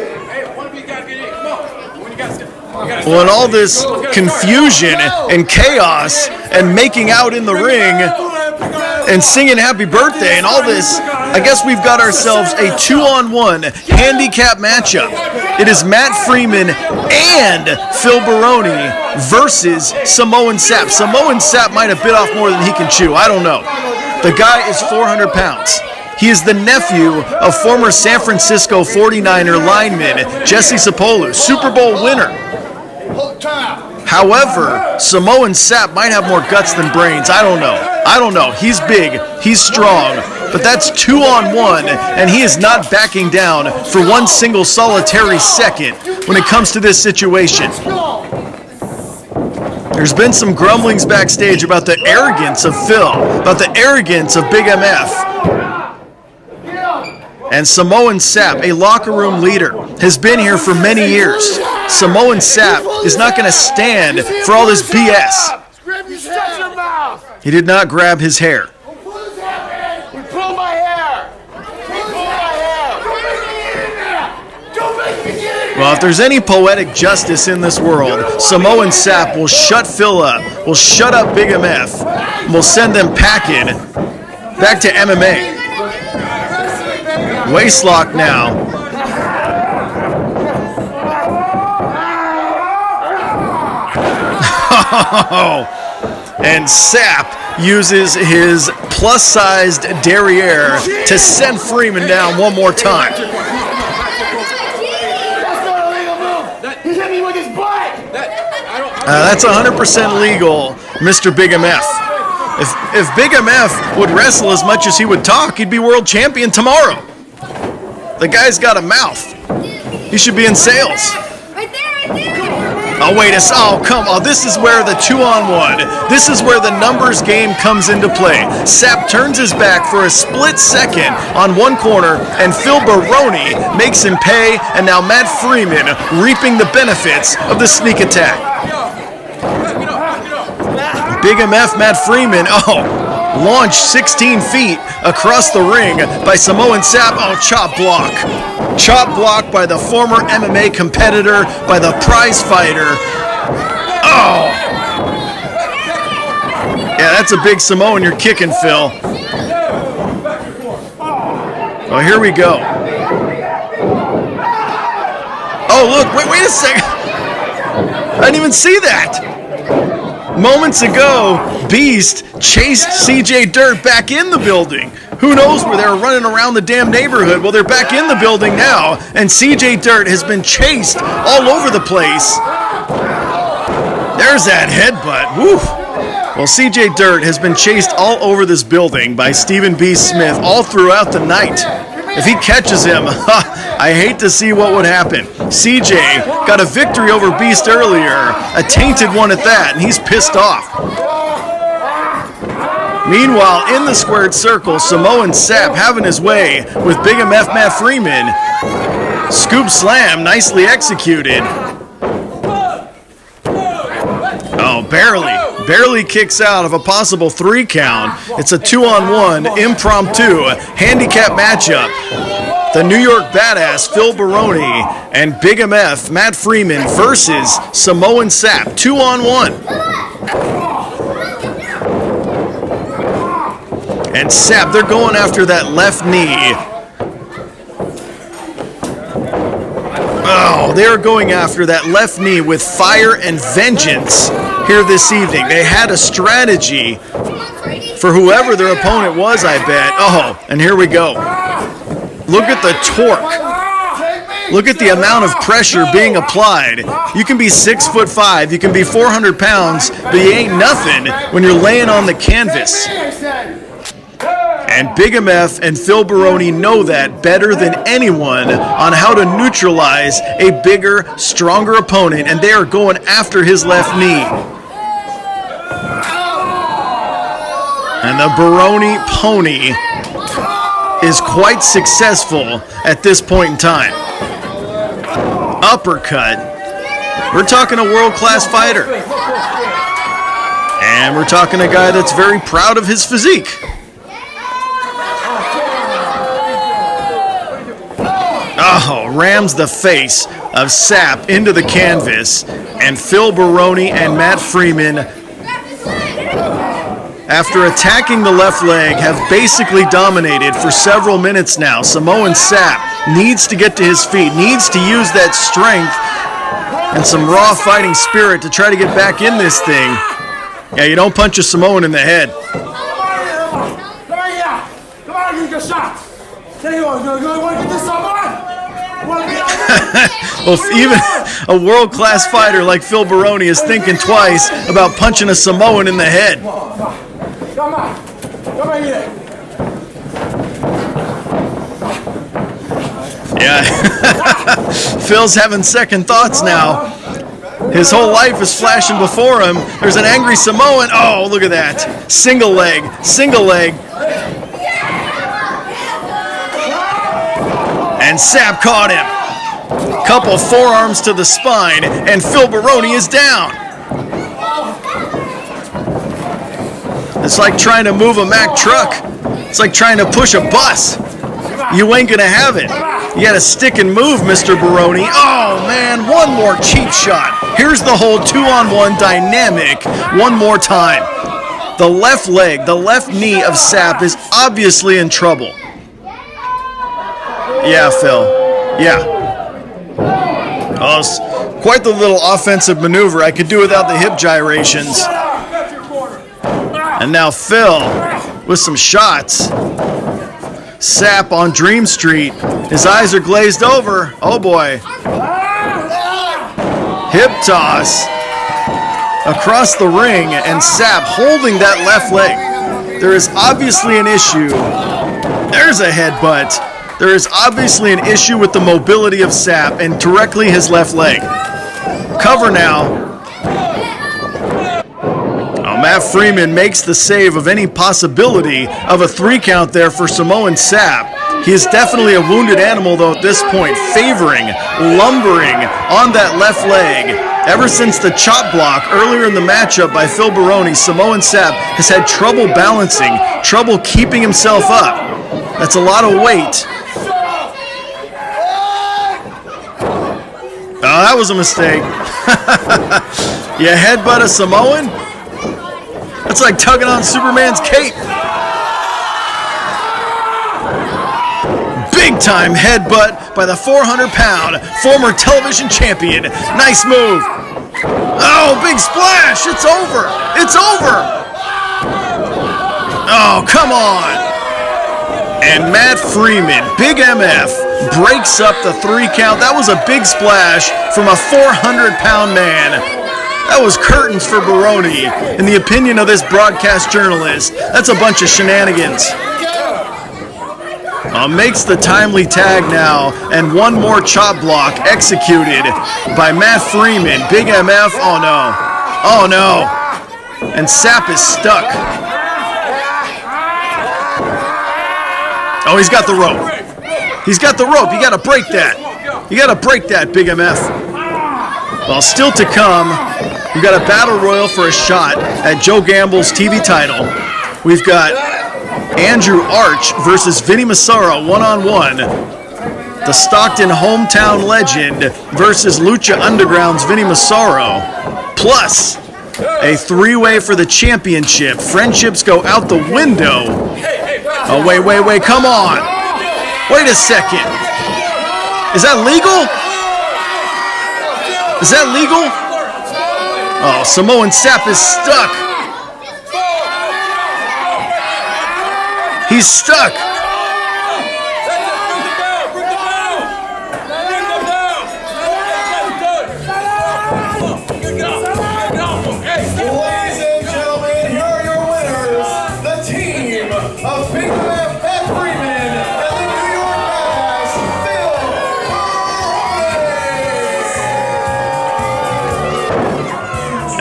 Well, in all this confusion and chaos and making out in the ring and singing happy birthday and all this, I guess we've got ourselves a 2-on-1 handicap matchup. It is Matt Freeman and Phil Baroni versus Samoan Sapp. Samoan Sapp might have bit off more than he can chew. I don't know. The guy is 400 pounds. He is the nephew of former San Francisco 49er lineman Jesse Sapolu, Super Bowl winner. However, Samoan Sapp might have more guts than brains. I don't know. He's big. He's strong. But that's 2-on-1, and he is not backing down for one single solitary second when it comes to this situation. There's been some grumblings backstage about the arrogance of Phil, about the arrogance of Big MF. And Samoan Sapp, a locker room leader, has been here for many years. Samoan Sapp is not going to stand for all this BS. He did not grab his hair.
Pull my hair!
Well, if there's any poetic justice in this world, Samoan Sapp will shut Phil up, will shut up Big MF, and will send them packing back to MMA. Waistlock now. And Sapp uses his plus-sized derriere to send Freeman down one more time. That's 100% legal, Mr. Big MF. If Big MF would wrestle as much as he would talk, he'd be world champion tomorrow. The guy's got a mouth. He should be in sales.
Right there.
Oh, wait, come on. This is where the 2-on-1, this is where the numbers game comes into play. Sapp turns his back for a split second on one corner, and Phil Baroni makes him pay, and now Matt Freeman reaping the benefits of the sneak attack. Big MF Matt Freeman, launched 16 feet across the ring by Samoan Sapp. Oh, chop block. Chop block by the former MMA competitor, by the prize fighter. Oh! Yeah, that's a big Samoan you're kicking, Phil. Oh, here we go. Oh, look, wait a second. I didn't even see that. Moments ago, Beast chased CJ Dirt back in the building. Who knows where they were running around the damn neighborhood? Well, they're back in the building now, and CJ Dirt has been chased all over the place. There's that headbutt. Woo! Well, CJ Dirt has been chased all over this building by Stephen B. Smith all throughout the night. If he catches him, I hate to see what would happen. CJ got a victory over Beast earlier, a tainted one at that, and he's pissed off. Meanwhile, in the squared circle, Samoan Sapp having his way with Big MF Matt Freeman. Scoop slam, nicely executed. Oh, barely kicks out of a possible 3 count. It's a 2-on-1 impromptu handicap matchup. The New York Badass Phil Baroni and Big MF Matt Freeman versus Samoan Sapp, 2-on-1. And Sapp, they're going after that left knee. Oh, they're going after that left knee with fire and vengeance here this evening. They had a strategy for whoever their opponent was, I bet. Oh, and here we go. Look at the torque. Look at the amount of pressure being applied. You can be 6'5", you can be 400 pounds, but you ain't nothing when you're laying on the canvas. And Big MF and Phil Baroni know that better than anyone on how to neutralize a bigger, stronger opponent, and they are going after his left knee. And the Baroni pony is quite successful at this point in time. Uppercut. We're talking a world-class fighter. And we're talking a guy that's very proud of his physique. Oh, rams the face of Sapp into the canvas, and Phil Baroni and Matt Freeman, after attacking the left leg, have basically dominated for several minutes now. Samoan Sapp needs to get to his feet, needs to use that strength and some raw fighting spirit to try to get back in this thing. Yeah, you don't punch a Samoan in the head.
Come on, you get shot. You want to get this Samoan?
Well, even a world-class fighter like Phil Baroni is thinking twice about punching a Samoan in the head.
Come on here.
Yeah, Phil's having second thoughts now. His whole life is flashing before him. There's an angry Samoan. Oh, look at that. Single leg. And Sapp caught him. Couple forearms to the spine, and Phil Baroni is down. It's like trying to move a Mack truck. It's like trying to push a bus. You ain't gonna have it. You gotta stick and move, Mr. Baroni. Oh man, one more cheap shot. Here's the whole 2-on-1 dynamic one more time. The left leg, the left knee of Sapp is obviously in trouble. Yeah, Phil. Yeah. Oh, it's quite the little offensive maneuver. I could do without the hip gyrations. And now Phil with some shots. Sapp on Dream Street. His eyes are glazed over. Oh boy. Hip toss. across the ring, and Sapp holding that left leg. There is obviously an issue. There's a headbutt. There is obviously an issue with the mobility of Sapp and directly his left leg. Cover now. Matt Freeman makes the save of any possibility of a 3 count there for Samoan Sapp. He is definitely a wounded animal, though, at this point, favoring, lumbering on that left leg. Ever since the chop block earlier in the matchup by Phil Baroni, Samoan Sapp has had trouble balancing, trouble keeping himself up. That's a lot of weight. Oh, that was a mistake. You headbutt a Samoan? That's like tugging on Superman's cape. Big time headbutt by the 400-pound former television champion. Nice move. Oh, big splash. It's over. It's over. Oh, come on. And Matt Freeman, Big MF, breaks up the 3 count. That was a big splash from a 400-pound man. That was curtains for Baroni. In the opinion of this broadcast journalist, that's a bunch of shenanigans. Makes the timely tag now, and one more chop block executed by Matt Freeman. Big MF, oh no. Oh no. And Sapp is stuck. Oh, he's got the rope. He's got the rope. You gotta break that. You gotta break that, Big MF. Well, still to come, we've got a battle royal for a shot at Joe Gamble's TV title. We've got Andrew Arch versus Vinnie Massaro one-on-one. The Stockton hometown legend versus Lucha Underground's Vinnie Massaro. Plus, a 3-way for the championship. Friendships go out the window. Oh, wait, come on. Wait a second. Is that legal? Is that legal? Oh, Samoan Sapp is stuck. He's stuck.
Ladies and gentlemen, here are your winners, the team of Big MF, Matt Freeman, and the New York Mass, Phil Baroni.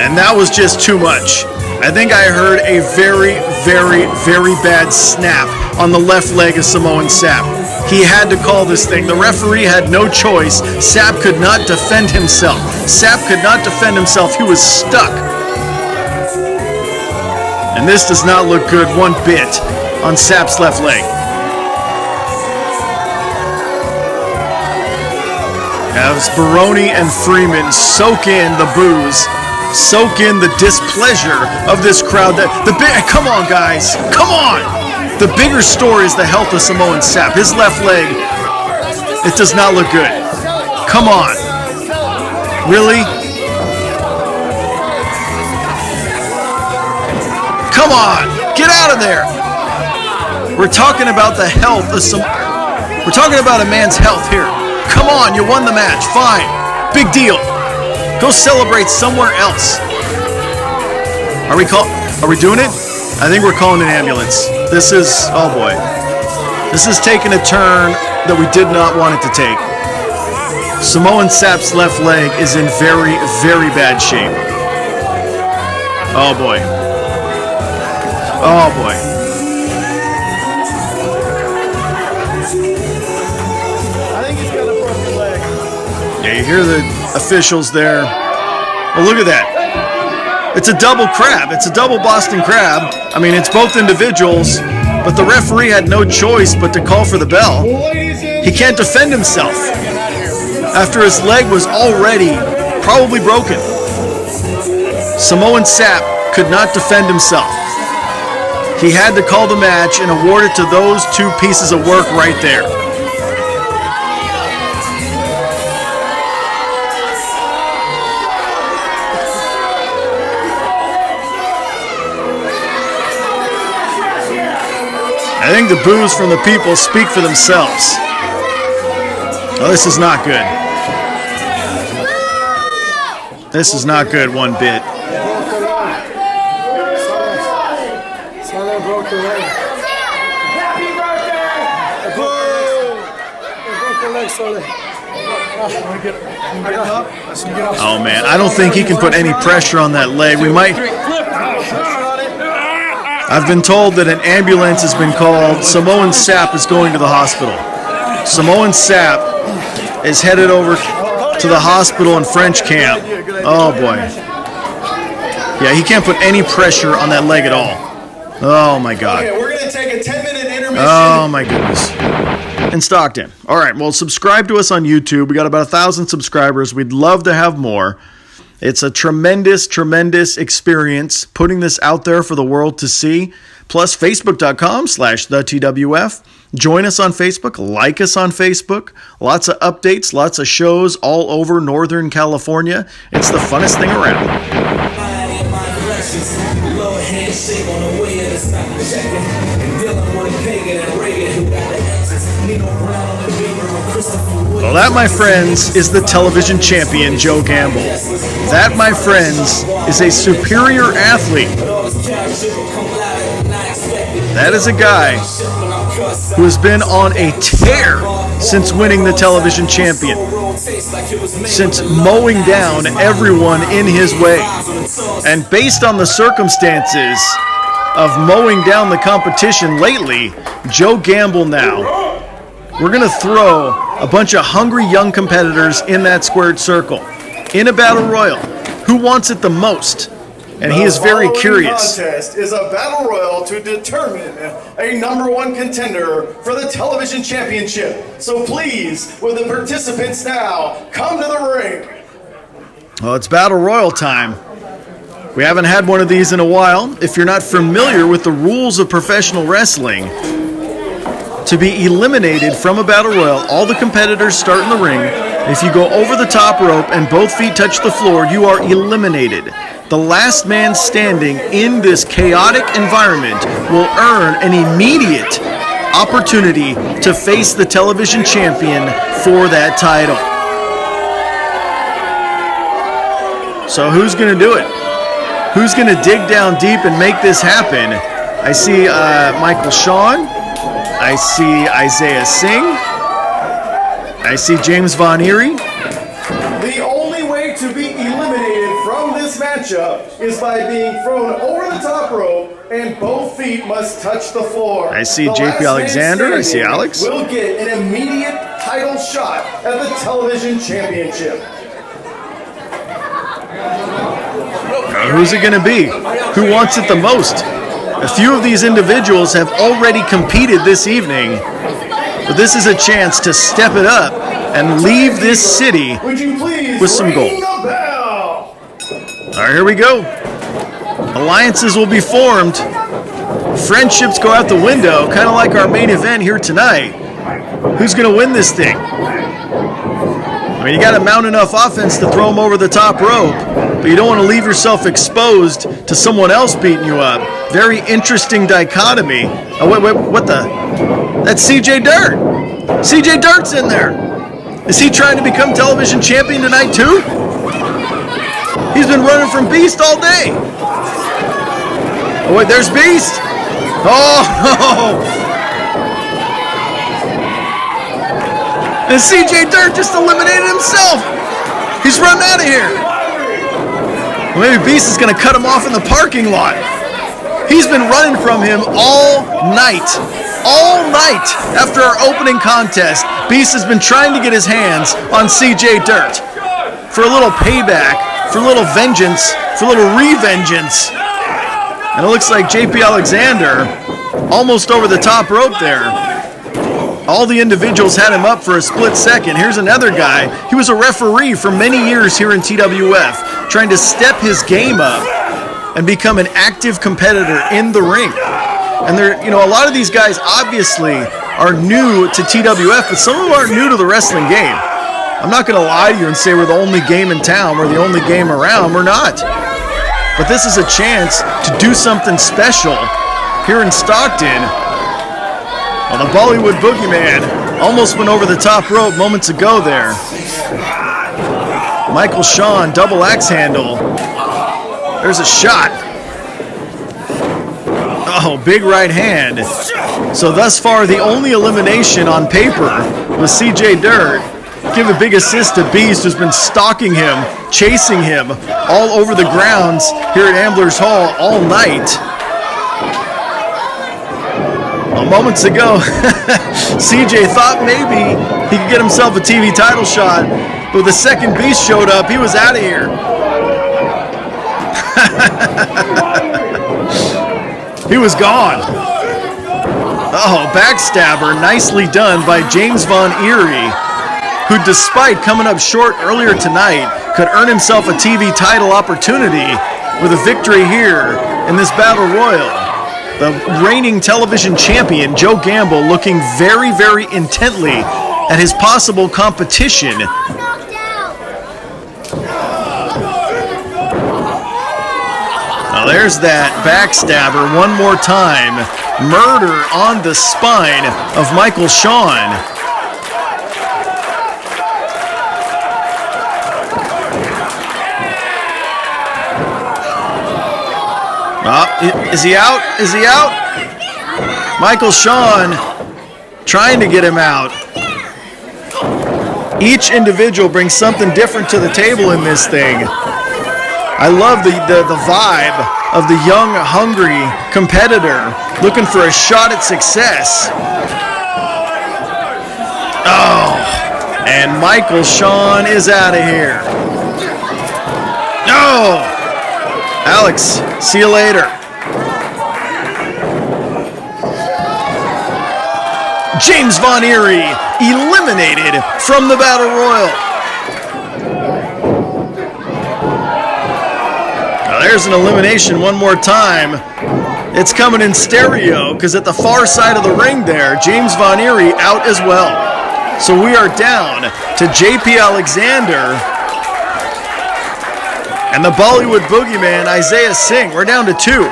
And that was just too much. I think I heard a very, very, very bad snap on the left leg of Samoan Sapp. He had to call this thing. The referee had no choice. Sapp could not defend himself. Sapp could not defend himself. He was stuck. And this does not look good one bit on Sapp's left leg. As Baroni and Freeman soak in the booze, soak in the displeasure of this crowd. Come on, guys. Come on. The bigger story is the health of Samoan Sapp. His left leg, it does not look good. Come on. Really? Come on. Get out of there. We're talking about the health of we're talking about a man's health here. Come on, you won the match. Fine. Big deal. Go celebrate somewhere else. Are we doing it? I think we're calling an ambulance. This is, oh boy. This is taking a turn that we did not want it to take. Samoan Sapp's left leg is in very, very bad shape. Oh boy. Oh boy. I think he's got a broken leg. Yeah, you hear the officials there. Oh, look at that. It's a double crab. It's a double Boston crab. I mean, it's both individuals, but the referee had no choice but to call for the bell. He can't defend himself after his leg was already probably broken. Samoan Sapp could not defend himself. He had to call the match and award it to those 2 pieces of work right there. I think the boos from the people speak for themselves. Oh, this is not good. This is not good one bit. Oh man, I don't think he can put any pressure on that leg. We might. I've been told that an ambulance has been called. Samoan Sapp is going to the hospital. Samoan Sapp is headed over to the hospital in French camp. Oh boy. Yeah, he can't put any pressure on that leg at all. Oh my God.
Okay, we're gonna take a 10-minute intermission.
Oh my goodness. In Stockton. All right, well, subscribe to us on YouTube. We got about 1,000 subscribers. We'd love to have more. It's a tremendous, tremendous experience putting this out there for the world to see. Plus, Facebook.com/TheTWF. Join us on Facebook. Like us on Facebook. Lots of updates, lots of shows all over Northern California. It's the funnest thing around. Well, that, my friends, is the television champion, Joe Gamble. That, my friends, is a superior athlete. That is a guy who has been on a tear since winning the television champion, since mowing down everyone in his way. And based on the circumstances of mowing down the competition lately, Joe Gamble now, we're going to throw a bunch of hungry young competitors in that squared circle in a battle royal. Who wants it the most? And he is very curious.
The contest is a battle royal to determine a #1 contender for the television championship. So please, will the participants now come to the ring?
Well, it's battle royal time. We haven't had one of these in a while. If you're not familiar with the rules of professional wrestling, to be eliminated from a battle royal, all the competitors start in the ring. If you go over the top rope and both feet touch the floor, you are eliminated. The last man standing in this chaotic environment will earn an immediate opportunity to face the television champion for that title. So who's going to do it? Who's going to dig down deep and make this happen? I see Shawn. I see Isaiah Singh. I see James Von Erie.
The only way to be eliminated from this matchup is by being thrown over the top rope and both feet must touch the floor.
I see JP Alexander. I see Alex.
Will get an immediate title shot at the television championship.
Who's it going to be? Who wants it the most? A few of these individuals have already competed this evening, but this is a chance to step it up and leave this city with some gold. All right, here we go. Alliances will be formed. Friendships go out the window, kind of like our main event here tonight. Who's going to win this thing? I mean, you got to mount enough offense to throw them over the top rope, but you don't want to leave yourself exposed to someone else beating you up. Very interesting dichotomy. Oh, wait, what the? That's CJ Dirt. CJ Dirt's in there. Is he trying to become television champion tonight too? He's been running from Beast all day. Oh, wait, there's Beast. Oh, no. And CJ Dirt just eliminated himself. He's running out of here. Well, maybe Beast is going to cut him off in the parking lot. He's been running from him all night. All night after our opening contest, Beast has been trying to get his hands on CJ Dirt for a little payback, for a little vengeance, for a little revengeance. And it looks like JP Alexander almost over the top rope there. All the individuals had him up for a split second. Here's another guy. He was a referee for many years here in TWF, trying to step his game up and become an active competitor in the ring. And a lot of these guys obviously are new to TWF, but some of them aren't new to the wrestling game. I'm not going to lie to you and say we're the only game in town, we're the only game around. We're not. But this is a chance to do something special here in Stockton. Well, the Bollywood Boogeyman almost went over the top rope moments ago there. Michael Shawn, double axe handle. There's a shot. Oh, big right hand. So thus far, the only elimination on paper was CJ Dirt. give a big assist to Beast, who's been stalking him, chasing him all over the grounds here at Amblers Hall all night. Well, moments ago, CJ thought maybe he could get himself a TV title shot, but the second Beast showed up, he was out of here. He was gone. Oh, backstabber, nicely done by James Von Erie, who, despite coming up short earlier tonight, could earn himself a TV title opportunity with a victory here in this Battle Royal. The reigning television champion, Joe Gamble, looking very, very intently at his possible competition. Now there's that backstabber one more time. Murder on the spine of Michael Shawn. Is he out? Is he out? Michael Shawn trying to get him out. Each individual brings something different to the table in this thing. I love the vibe of the young, hungry competitor looking for a shot at success. Oh, and Michael Shawn is out of here. No! Alex, see you later. James Von Erie eliminated from the Battle Royal. Now there's an elimination one more time. It's coming in stereo because at the far side of the ring there, James Von Erie out as well. So we are down to JP Alexander and the Bollywood Boogeyman, Isaiah Singh. We're down to two.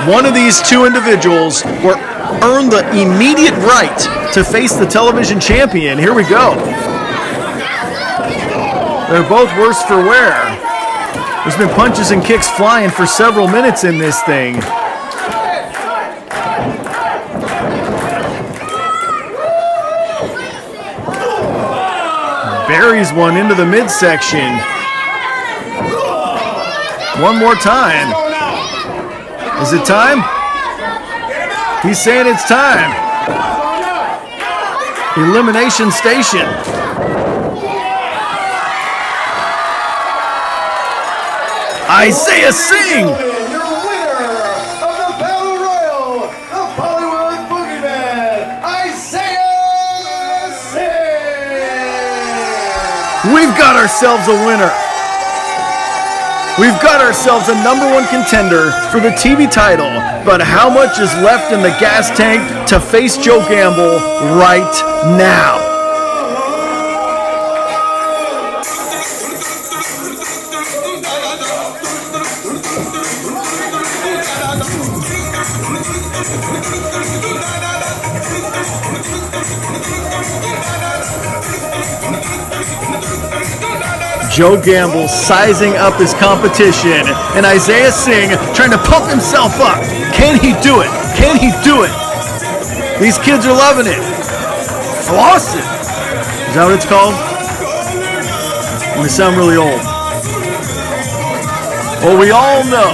One of these two individuals will earn the immediate right to face the television champion. Here we go. They're both worse for wear. There's been punches and kicks flying for several minutes in this thing. Buries one into the midsection. One more time. Is it time? He's saying it's time. Elimination Station. Isaiah Singh.
Your winner of the Battle Royal, the Bollywood Boogeyman, Isaiah Singh.
We've got ourselves a winner. We've got ourselves a #1 contender for the TV title, but how much is left in the gas tank to face Joe Gamble right now? Joe Gamble sizing up his competition, and Isaiah Singh trying to pump himself up. Can he do it? Can he do it? These kids are loving it. Flossing. Is that what it's called? I'm gonna sound really old. Well, we all know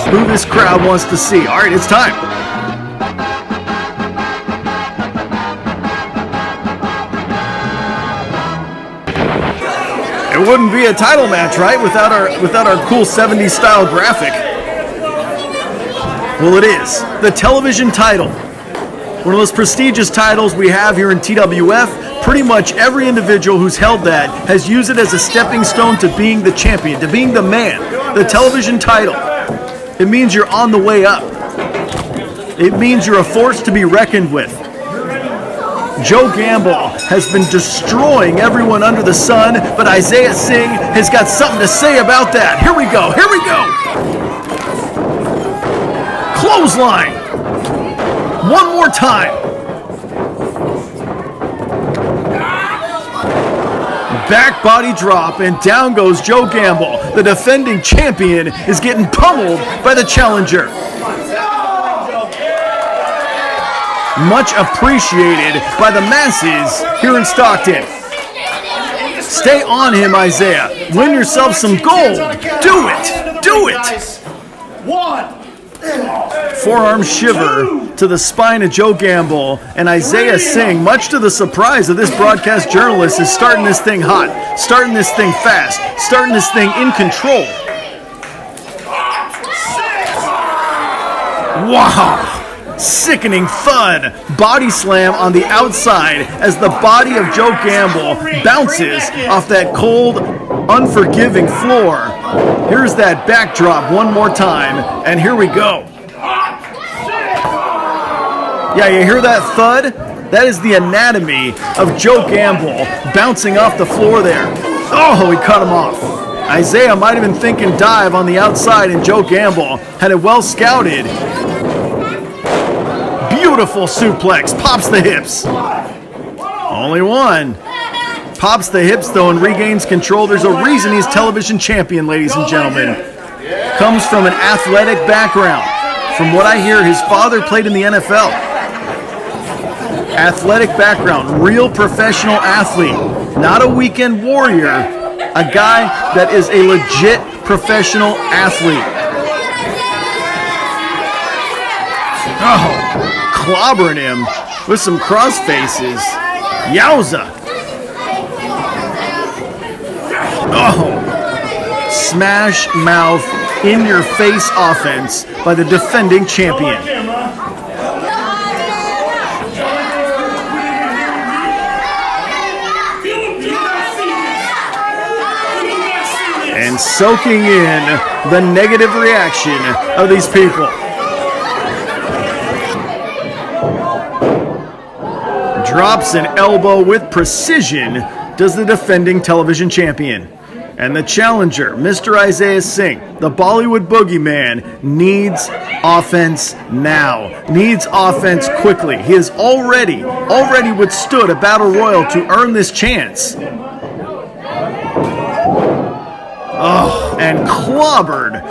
who this crowd wants to see. All right, it's time. It wouldn't be a title match, right, without our cool 70s style graphic. Well, it is. The television title. One of those prestigious titles we have here in TWF. Pretty much every individual who's held that has used it as a stepping stone to being the champion, to being the man. The television title. It means you're on the way up. It means you're a force to be reckoned with. Joe Gamble has been destroying everyone under the sun, but Isaiah Singh has got something to say about that. Here we go, here we go. Clothesline. One more time. Back body drop, and down goes Joe Gamble. The defending champion is getting pummeled by the challenger. Much appreciated by the masses here in Stockton. Stay on him, Isaiah. Win yourself some gold. Do it. Do it.
1.
Forearm shiver to the spine of Joe Gamble, and Isaiah Singh, much to the surprise of this broadcast journalist, is starting this thing hot, starting this thing fast, starting this thing in control. Wow! Sickening thud, body slam on the outside as the body of Joe Gamble bounces off that cold, unforgiving floor. Here's that backdrop one more time, and here we go. Yeah, you hear that thud? That is the anatomy of Joe Gamble bouncing off the floor there. Oh, he cut him off. Isaiah might have been thinking dive on the outside, and Joe Gamble had it well scouted. Beautiful suplex, pops the hips. Only one. Pops the hips, though, and regains control. There's a reason he's television champion, ladies and gentlemen. Comes from an athletic background. From what I hear, his father played in the NFL. Athletic background, real professional athlete. Not a weekend warrior. A guy that is a legit professional athlete. Oh, clobbering him with some cross faces. Yowza. Oh, smash mouth in your face offense by the defending champion. And soaking in the negative reaction of these people. Drops an elbow with precision, does the defending television champion. And the challenger, Mr. Isaiah Singh, the Bollywood boogeyman, needs offense now. Needs offense quickly. He has already withstood a battle royal to earn this chance. Oh, and clobbered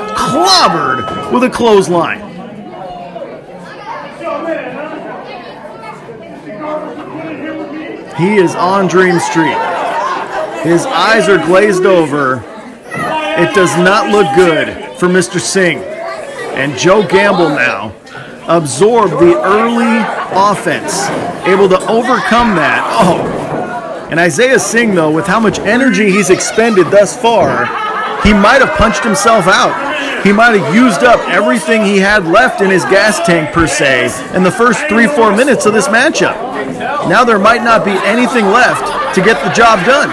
with a clothesline. He is on Dream Street. His eyes are glazed over. It does not look good for Mr. Singh. And Joe Gamble now absorbed the early offense, able to overcome that. Oh, and Isaiah Singh, though, with how much energy he's expended thus far, he might have punched himself out. He might have used up everything he had left in his gas tank, per se, in the first 3-4 minutes of this matchup. Now there might not be anything left to get the job done.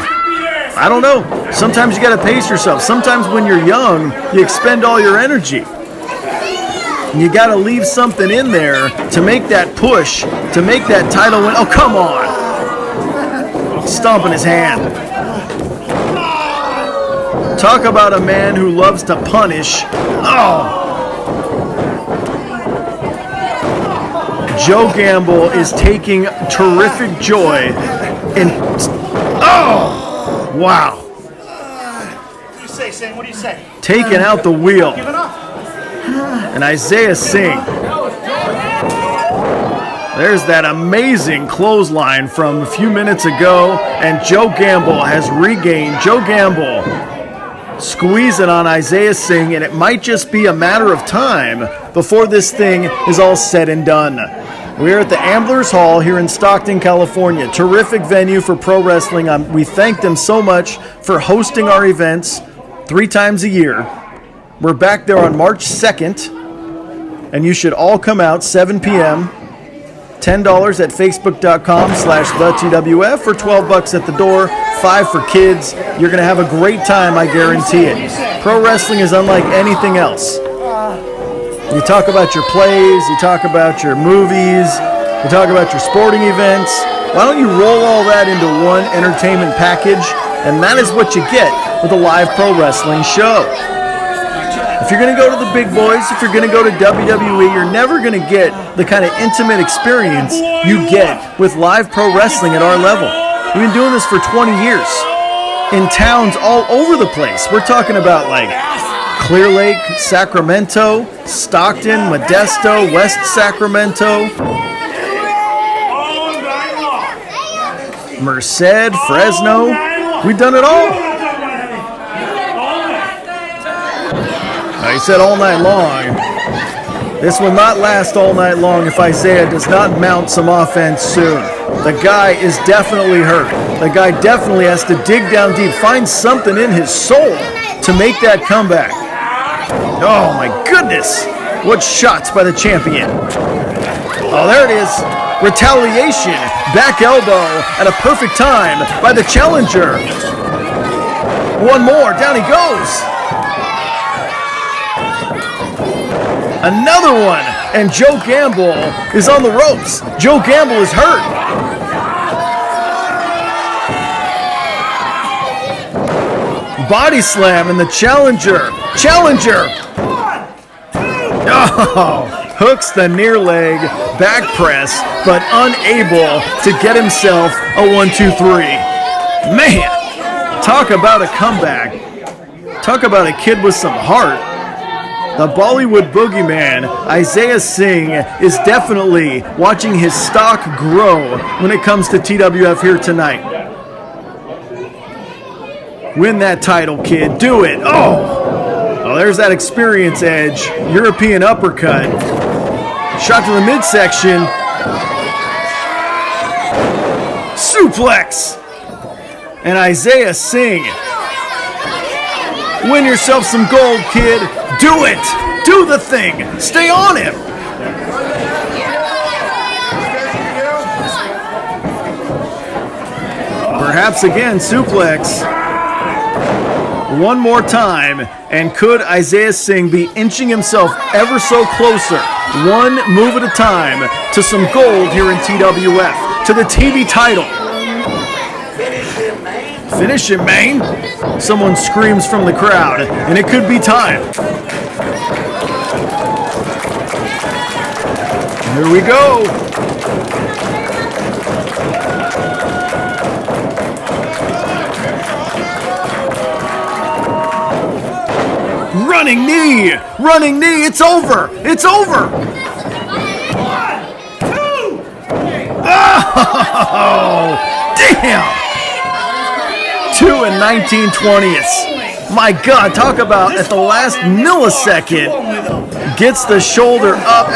I don't know. Sometimes you got to pace yourself. Sometimes when you're young, you expend all your energy. And you got to leave something in there to make that push, to make that title win. Oh, come on. Stomping his hand. Talk about a man who loves to punish. Oh. Joe Gamble is taking terrific joy in... Oh! Wow.
What do you say, Singh? What do you say?
Taking out the wheel.
Give it up.
And Isaiah Singh. There's that amazing clothesline from a few minutes ago, and Joe Gamble has regained. Joe Gamble squeezing on Isaiah Singh, and it might just be a matter of time before this thing is all said and done. We're at the Amblers Hall here in Stockton, California. Terrific venue for pro wrestling. We thank them so much for hosting our events 3 times a year. We're back there on March 2nd, and you should all come out 7 p.m. $10 at facebook.com/thetwf or $12 at the door, $5 for kids. You're going to have a great time, I guarantee it. Pro wrestling is unlike anything else. You talk about your plays, you talk about your movies, you talk about your sporting events. Why don't you roll all that into one entertainment package? And that is what you get with a live pro wrestling show. If you're going to go to the big boys, if you're going to go to WWE, you're never going to get the kind of intimate experience you get with live pro wrestling at our level. We've been doing this for 20 years in towns all over the place. We're talking about like Clear Lake, Sacramento, Stockton, Modesto, West Sacramento, Merced, Fresno. We done it all? He said all night long. This will not last all night long if Isaiah does not mount some offense soon. The guy is definitely hurt. The guy definitely has to dig down deep, find something in his soul to make that comeback. Oh my goodness. What shots by the champion. Oh, there it is. Retaliation. Back elbow at a perfect time by the challenger. One more. Down he goes. Another one. And Joe Gamble is on the ropes. Joe Gamble is hurt. Body slam and the challenger. Oh, hooks the near leg, back press, but unable to get himself a 1-2-3. Man, talk about a comeback. Talk about a kid with some heart. The Bollywood boogeyman, Isaiah Singh, is definitely watching his stock grow when it comes to TWF here tonight. Win that title, kid. Do it. Oh, there's that experience edge. European uppercut. Shot to the midsection. Suplex. And Isaiah Singh. Win yourself some gold, kid. Do it. Do the thing. Stay on him. Perhaps again, suplex. One more time, and could Isaiah Singh be inching himself ever so closer, one move at a time, to some gold here in TWF, to the TV title? Finish him, man. Someone screams from the crowd, and it could be time. Here we go. Running knee, it's over, Oh, damn. 2 and 19/20ths. My God, talk about at the last millisecond, gets the shoulder up.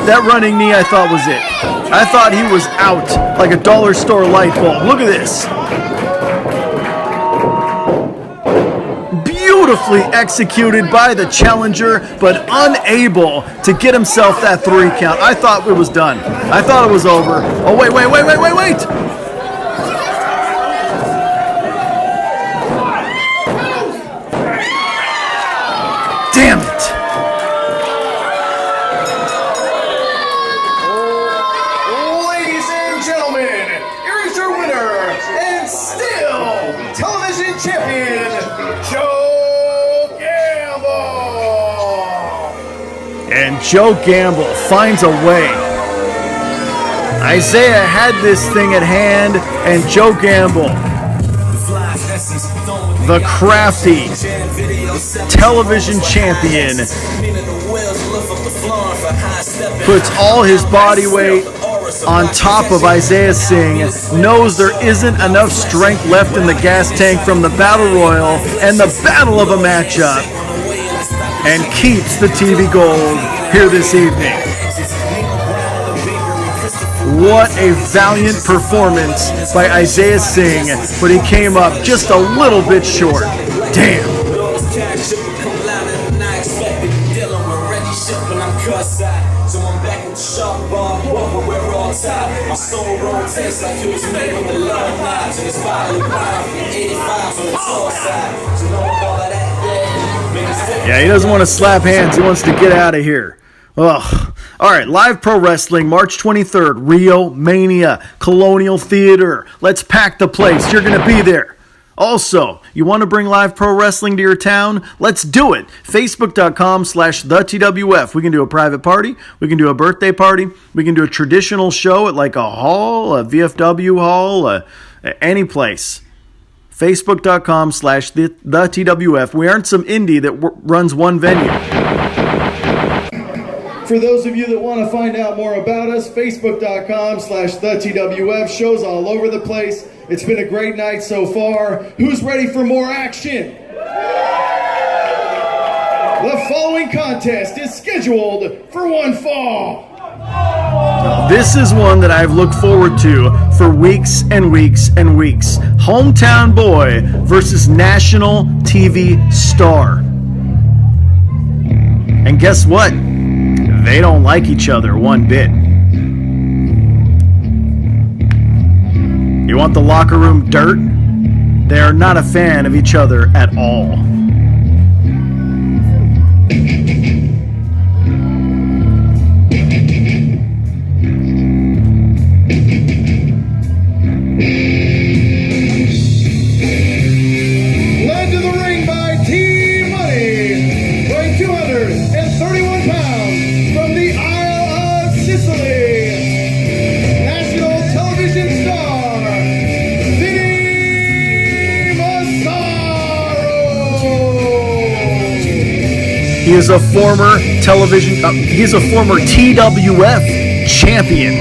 That running knee I thought was it. I thought he was out like a dollar store light bulb. Look at this. Beautifully executed by the challenger, but unable to get himself that 3 count. I thought it was done. I thought it was over. Oh, wait. Damn it.
Ladies and gentlemen, here's your winner, and still television champion, Joe Gamble.
And Joe Gamble finds a way. Isaiah had this thing at hand, and Joe Gamble, the crafty television champion, puts all his body weight on top of Isaiah Singh, knows there isn't enough strength left in the gas tank from the Battle Royal and the battle of a matchup, and keeps the TV gold here this evening. What a valiant performance by Isaiah Singh, but he came up just a little bit short. Damn. Yeah, he doesn't want to slap hands. He wants to get out of here. Ugh. All right, live pro wrestling, March 23rd, Rio Mania, Colonial Theater. Let's pack the place. You're going to be there. Also, you want to bring live pro wrestling to your town? Let's do it. Facebook.com/TheTWF. We can do a private party. We can do a birthday party. We can do a traditional show at like a hall, a VFW hall, any place. Facebook.com/TheTWF. We aren't some indie that runs one venue.
For those of you that want to find out more about us, Facebook.com/TheTWF. Shows all over the place. It's been a great night so far. Who's ready for more action? The following contest is scheduled for one fall.
This is one that I've looked forward to for weeks and weeks and weeks. Hometown boy versus national TV star. And guess what? They don't like each other one bit. You want the locker room dirt? They are not a fan of each other at all.
Led to the ring by Team Money, weighing 231 pounds from the Isle of Sicily, national television star, Vinnie Massaro.
He is a former TWF champion.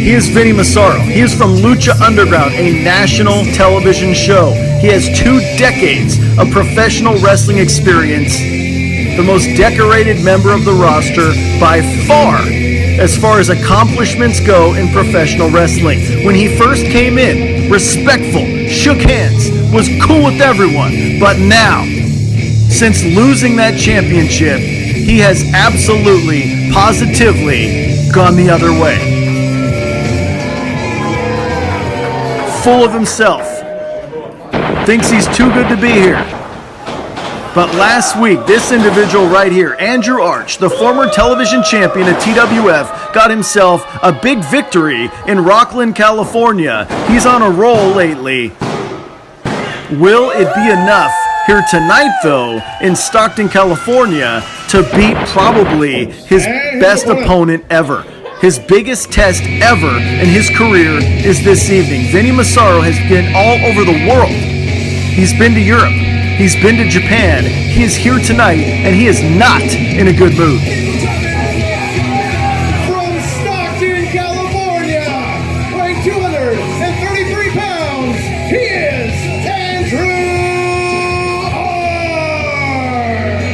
He is Vinnie Massaro. He is from Lucha Underground, a national television show. He has 2 decades of professional wrestling experience, the most decorated member of the roster by far as accomplishments go in professional wrestling. When he first came in, respectful, shook hands, was cool with everyone, but now, since losing that championship, he has absolutely, positively gone the other way. Full of himself, thinks he's too good to be here. But last week, this individual right here, Andrew Arch, the former television champion at TWF, got himself a big victory in Rockland, California. He's on a roll lately. Will it be enough here tonight, though, in Stockton, California, to beat probably his best opponent ever? His biggest test ever in his career is this evening. Vinnie Massaro has been all over the world. He's been to Europe. He's been to Japan. He is here tonight, and he is not in a good mood.
From Stockton, California, weighing 233 pounds, he is Andrew Arch.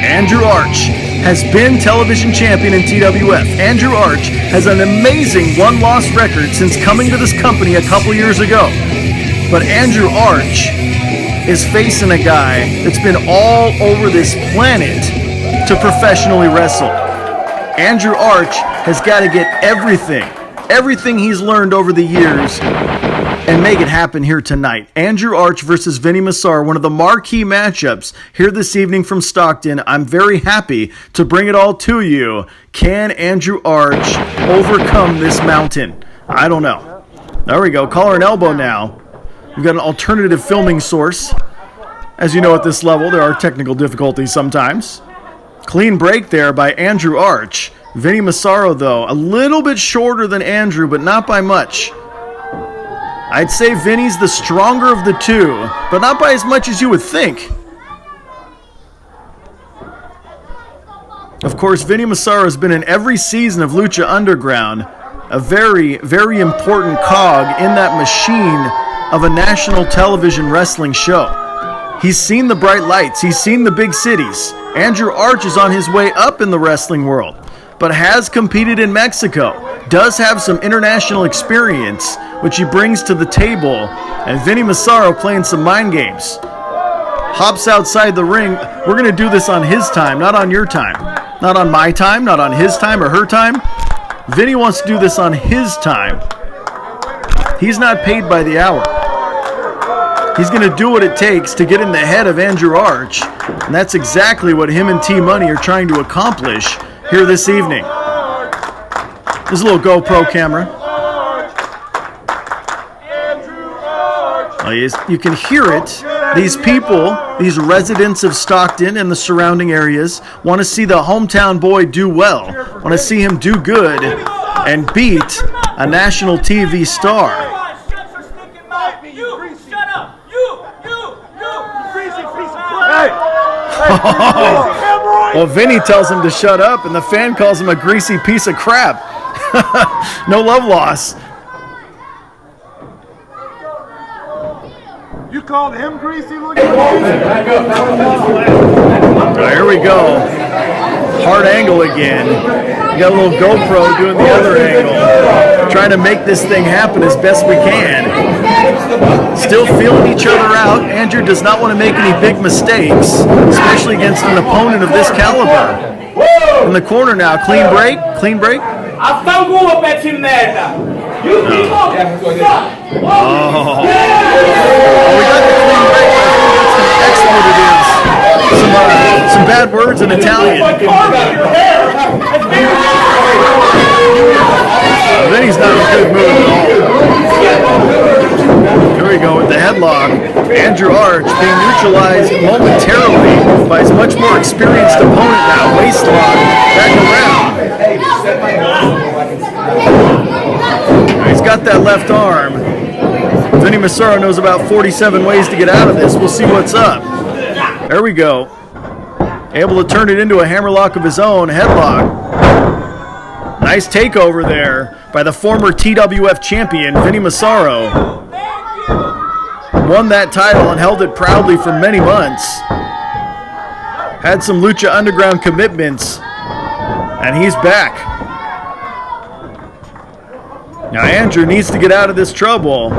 Andrew Arch has been television champion in TWF. Andrew Arch has an amazing one-loss record since coming to this company a couple years ago. But Andrew Arch is facing a guy that's been all over this planet to professionally wrestle. Andrew Arch has got to get everything he's learned over the years and make it happen here tonight. Andrew Arch versus Vinnie Massaro, one of the marquee matchups here this evening from Stockton. I'm very happy to bring it all to you. Can Andrew Arch overcome this mountain? I don't know. There we go. Collar and elbow now. We've got an alternative filming source. As you know, at this level, there are technical difficulties sometimes. Clean break there by Andrew Arch. Vinnie Massaro, though, a little bit shorter than Andrew, but not by much. I'd say Vinny's the stronger of the two, but not by as much as you would think. Of course, Vinnie Massaro has been in every season of Lucha Underground, a very, very important cog in that machine of a national television wrestling show. He's seen the bright lights. He's seen the big cities. Andrew Arch is on his way up in the wrestling world, but has competed in Mexico, does have some international experience, which he brings to the table, and Vinnie Massaro playing some mind games. Hops outside the ring. We're going to do this on his time, not on your time. Not on my time, not on his time or her time. Vinnie wants to do this on his time. He's not paid by the hour. He's going to do what it takes to get in the head of Andrew Arch, and that's exactly what him and T-Money are trying to accomplish here this evening. There's a little GoPro camera. You can hear it. These people, these residents of Stockton and the surrounding areas, want to see the hometown boy do well, want to see him do good and beat a national TV star. Well, Vinnie tells him to shut up, and the fan calls him a greasy piece of crap. No love loss.
You called him greasy looking?
Here we go. Hard angle again. We got a little GoPro doing the other angle. Trying to make this thing happen as best we can. Still feeling each other out. Andrew does not want to make any big mistakes, especially against an opponent of this caliber. In the corner now, clean break.
Oh.
We got the clean break. That's what it is. Some bad words in Italian. Then he's not in a good mood at all. Here we go with the headlock. Andrew Arch being neutralized momentarily by his much more experienced opponent now. Waist lock, back around. He's got that left arm. Vinnie Massaro knows about 47 ways to get out of this. We'll see what's up. There we go. Able to turn it into a hammerlock of his own. Headlock. Nice takeover there by the former TWF champion, Vinnie Massaro. Won that title and held it proudly for many months. Had some Lucha Underground commitments. And he's back. Now Andrew needs to get out of this trouble.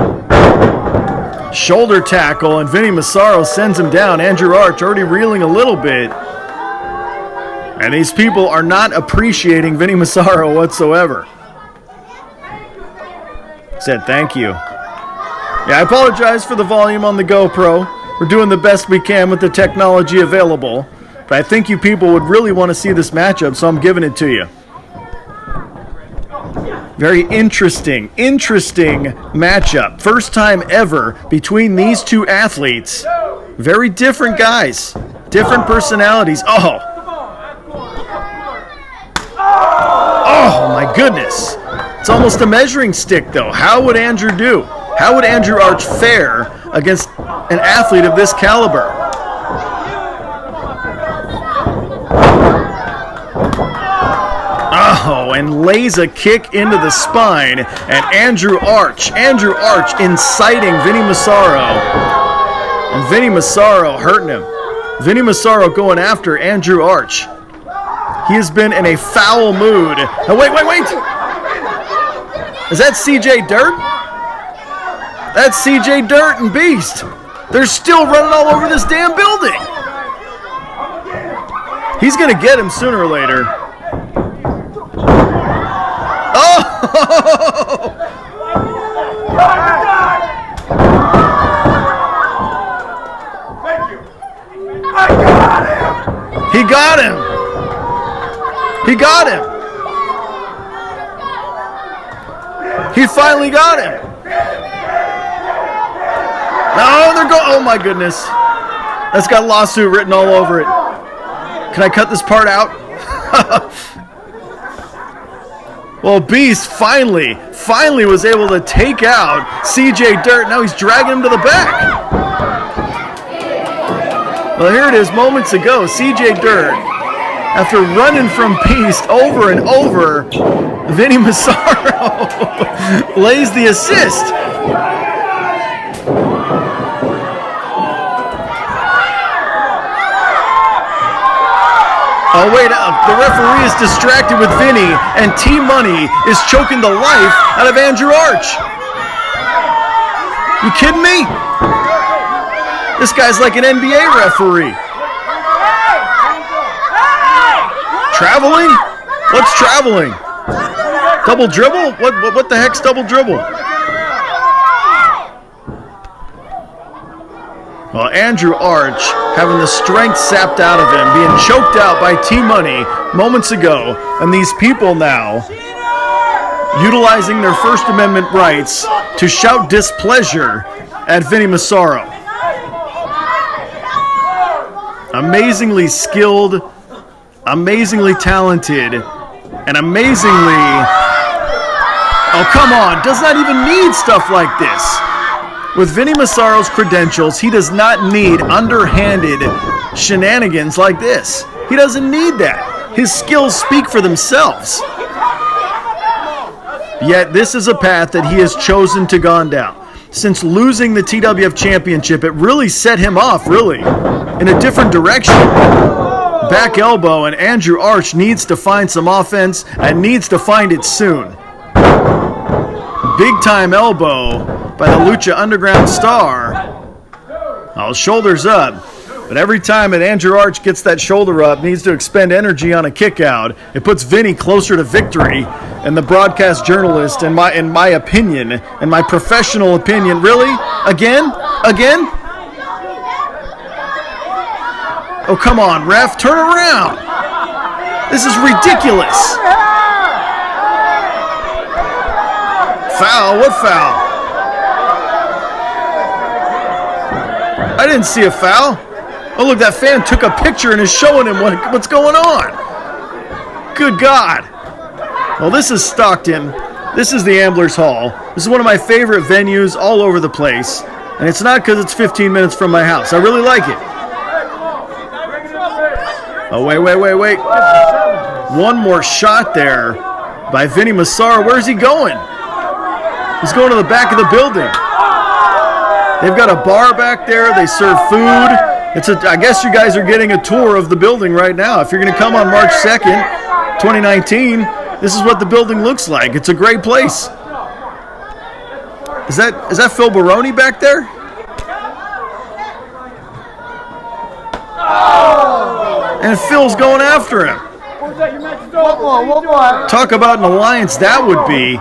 Shoulder tackle, and Vinnie Massaro sends him down. Andrew Arch already reeling a little bit. And these people are not appreciating Vinnie Massaro whatsoever. Said thank you. Yeah, I apologize for the volume on the GoPro. We're doing the best we can with the technology available. But I think you people would really want to see this matchup, so I'm giving it to you. Very interesting matchup. First time ever between these two athletes. Very different guys. Different personalities. Oh, my goodness. It's almost a measuring stick, though. How would Andrew do? How would Andrew Arch fare against an athlete of this caliber? Oh, and lays a kick into the spine, and Andrew Arch inciting Vinnie Massaro, and Vinnie Massaro hurting him. Vinnie Massaro going after Andrew Arch. He has been in a foul mood. Oh, wait. Is that CJ Dirt? That's CJ Dirt and Beast. They're still running all over this damn building. He's going to get him sooner or later. Oh!
Thank you. I got him.
He got him. He got him. He finally got him. No, they're going. Oh my goodness. That's got lawsuit written all over it. Can I cut this part out? Well, Beast finally was able to take out CJ Dirt. Now he's dragging him to the back. Well, here it is moments ago. CJ Dirt, after running from Beast over and over, Vinnie Massaro lays the assist. Oh, wait up. The referee is distracted with Vinnie, and T-Money is choking the life out of Andrew Arch. You kidding me? This guy's like an NBA referee. Traveling? What's traveling? Double dribble? What the heck's double dribble? Well, Andrew Arch having the strength sapped out of him, being choked out by T-Money moments ago, and these people now utilizing their First Amendment rights to shout displeasure at Vinnie Massaro. Amazingly skilled, amazingly talented, and amazingly... Oh, come on, does not even need stuff like this. With Vinnie Massaro's credentials, he does not need underhanded shenanigans like this. He doesn't need that. His skills speak for themselves. Yet this is a path that he has chosen to go down. since losing the TWF championship. It really set him off, really, in a different direction. Back elbow, and Andrew Arch needs to find some offense and needs to find it soon. Big time elbow by the Lucha Underground star. Oh, shoulders up. But every time that Andrew Arch gets that shoulder up, needs to expend energy on a kick out, it puts Vinnie closer to victory. And the broadcast journalist, in my opinion, in my professional opinion, really? Again? Oh, come on, ref, turn around. This is ridiculous. Foul? What foul? I didn't see a foul. Oh, look, that fan took a picture and is showing him what's going on. Good God. Well, this is Stockton. This is the Amblers Hall. This is one of my favorite venues all over the place. And it's not because it's 15 minutes from my house. I really like it. Oh, wait. One more shot there by Vinnie Massaro. Where's he going? He's going to the back of the building. They've got a bar back there. They serve food. I guess you guys are getting a tour of the building right now. If you're going to come on March 2nd, 2019, this is what the building looks like. It's a great place. Is that Phil Baroni back there? And Phil's going after him. Talk about an alliance that would be.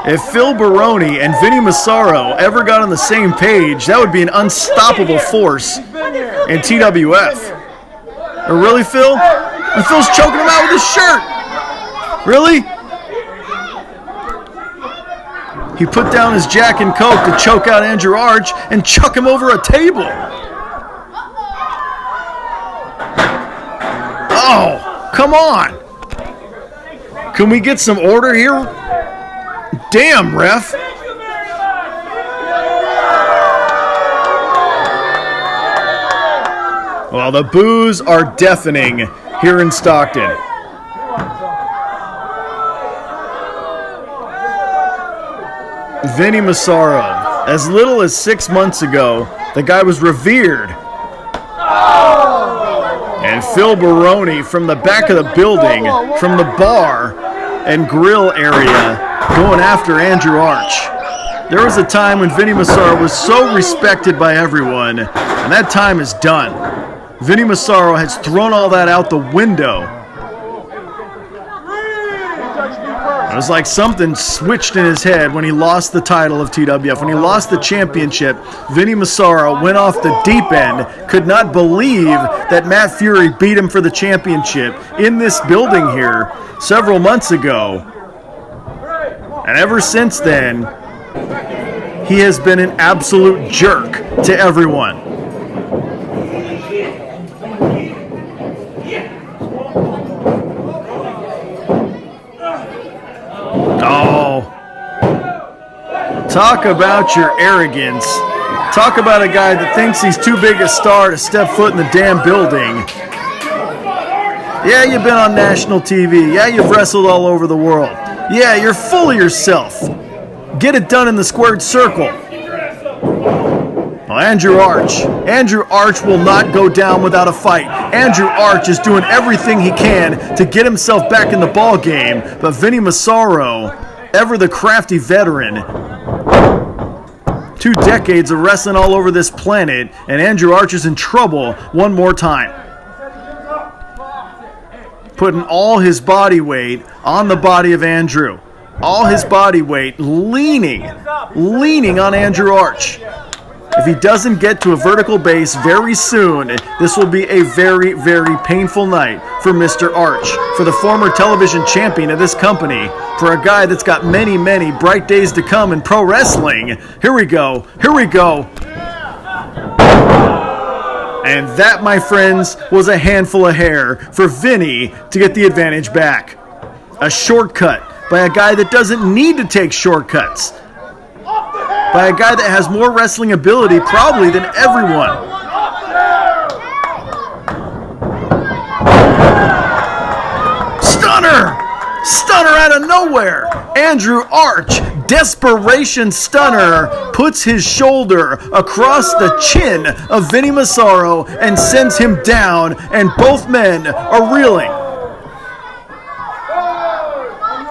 If Phil Baroni and Vinnie Massaro ever got on the same page, that would be an unstoppable force in TWF. Or really, Phil? And Phil's choking him out with his shirt. Really? He put down his Jack and Coke to choke out Andrew Arch and chuck him over a table. Oh, come on. Can we get some order here? Damn, ref. Well, the boos are deafening here in Stockton. Vinnie Massaro. As little as 6 months ago, the guy was revered. And Phil Baroni from the back of the building, from the bar and grill area, going after Andrew Arch. There was a time when Vinnie Massaro was so respected by everyone, and that time is done. Vinnie Massaro has thrown all that out the window. It was like something switched in his head when he lost the title of TWF. When he lost the championship, Vinnie Massaro went off the deep end, could not believe that Matt Fury beat him for the championship in this building here several months ago. And ever since then, he has been an absolute jerk to everyone. Oh, talk about your arrogance. Talk about a guy that thinks he's too big a star to step foot in the damn building. Yeah, you've been on national TV. Yeah, you've wrestled all over the world. Yeah, you're full of yourself. Get it done in the squared circle. Well, Andrew Arch will not go down without a fight. Andrew Arch is doing everything he can to get himself back in the ball game. But Vinnie Massaro, ever the crafty veteran, 2 decades of wrestling all over this planet, and Andrew Arch is in trouble one more time. Putting all his body weight on the body of Andrew. All his body weight leaning on Andrew Arch. If he doesn't get to a vertical base very soon, this will be a very, very painful night for Mr. Arch, for the former television champion of this company, for a guy that's got many, many bright days to come in pro wrestling. Here we go. And that, my friends, was a handful of hair for Vinnie to get the advantage back. A shortcut by a guy that doesn't need to take shortcuts. By a guy that has more wrestling ability probably than everyone. Stunner out of nowhere. Andrew Arch Desperation Stunner puts his shoulder across the chin of Vinnie Massaro and sends him down, and both men are reeling.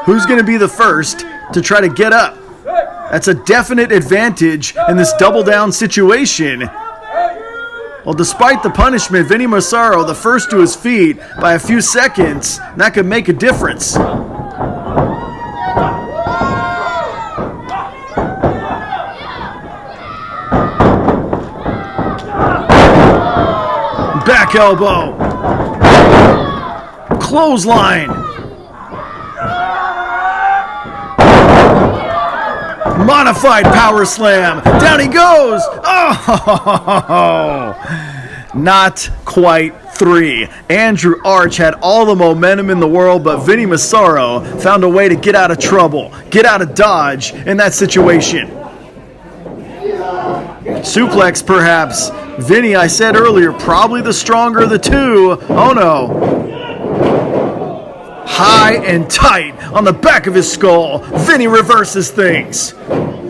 Who's going to be the first to try to get up? That's a definite advantage in this double down situation. Well, despite the punishment, Vinnie Massaro, the first to his feet by a few seconds, that could make a difference. Back elbow. Clothesline. Modified power slam. Down he goes. Oh, not quite 3. Andrew Arch had all the momentum in the world, but Vinnie Massaro found a way to get out of trouble, get out of dodge in that situation. Suplex, perhaps. Vinnie, I said earlier, probably the stronger of the two. Oh no. High and tight on the back of his skull. Vinnie reverses things.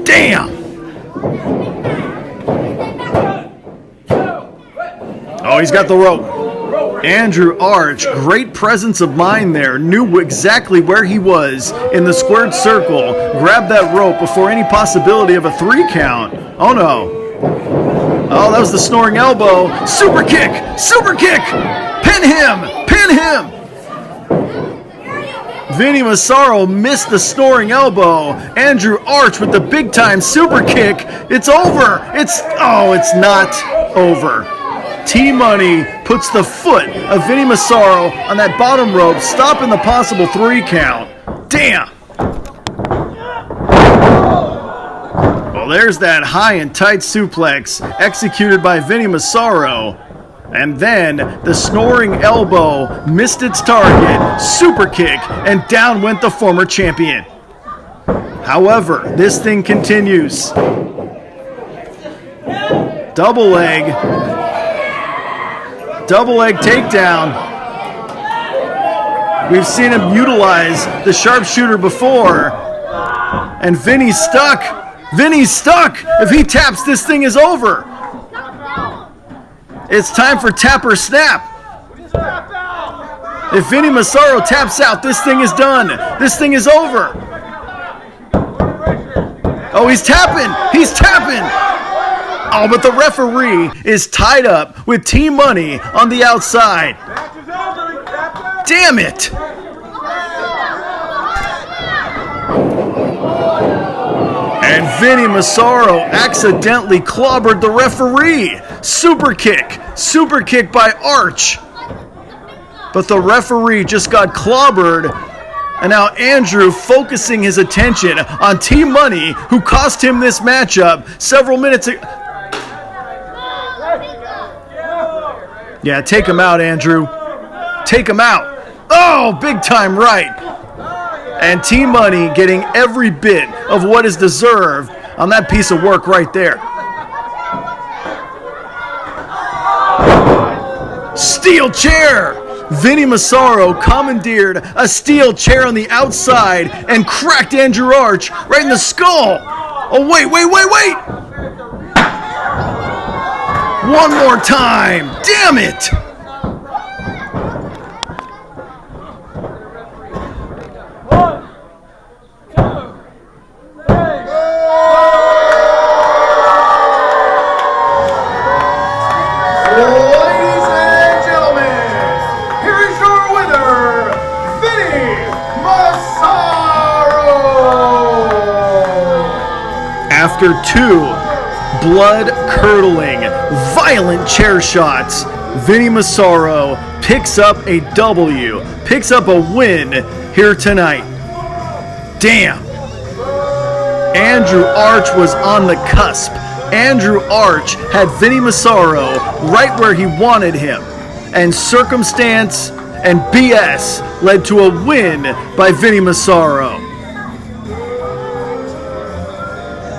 Damn! Oh, he's got the rope. Andrew Arch, great presence of mind there. Knew exactly where he was in the squared circle. Grabbed that rope before any possibility of a 3 count. Oh no. Oh, that was the snoring elbow. Super kick! Super kick! Pin him! Pin him! Vinnie Massaro missed the snoring elbow. Andrew Arch with the big time super kick. It's over. It's not over. T-Money puts the foot of Vinnie Massaro on that bottom rope, stopping the possible 3 count. Damn. Well, there's that high and tight suplex executed by Vinnie Massaro. And then the snoring elbow missed its target, super kick, and down went the former champion. However, this thing continues. Double leg takedown. We've seen him utilize the sharpshooter before. And Vinnie's stuck. Vinnie's stuck. If he taps, this thing is over. It's time for tap or snap. If Vinnie Massaro taps out, this thing is done. This thing is over. Oh, he's tapping. He's tapping. Oh, but the referee is tied up with T-Money on the outside. Damn it. And Vinnie Massaro accidentally clobbered the referee. Super kick by Arch. But the referee just got clobbered. And now Andrew focusing his attention on T-Money, who cost him this matchup several minutes ago. Yeah, take him out, Andrew. Take him out. Oh, big time right. And T-Money getting every bit of what is deserved on that piece of work right there. Steel chair! Vinnie Massaro commandeered a steel chair on the outside and cracked Andrew Arch right in the skull. Oh, wait. One more time. Damn it! After 2 blood-curdling, violent chair shots, Vinnie Massaro picks up a W, picks up a win here tonight. Damn. Andrew Arch was on the cusp. Andrew Arch had Vinnie Massaro right where he wanted him. And circumstance and BS led to a win by Vinnie Massaro.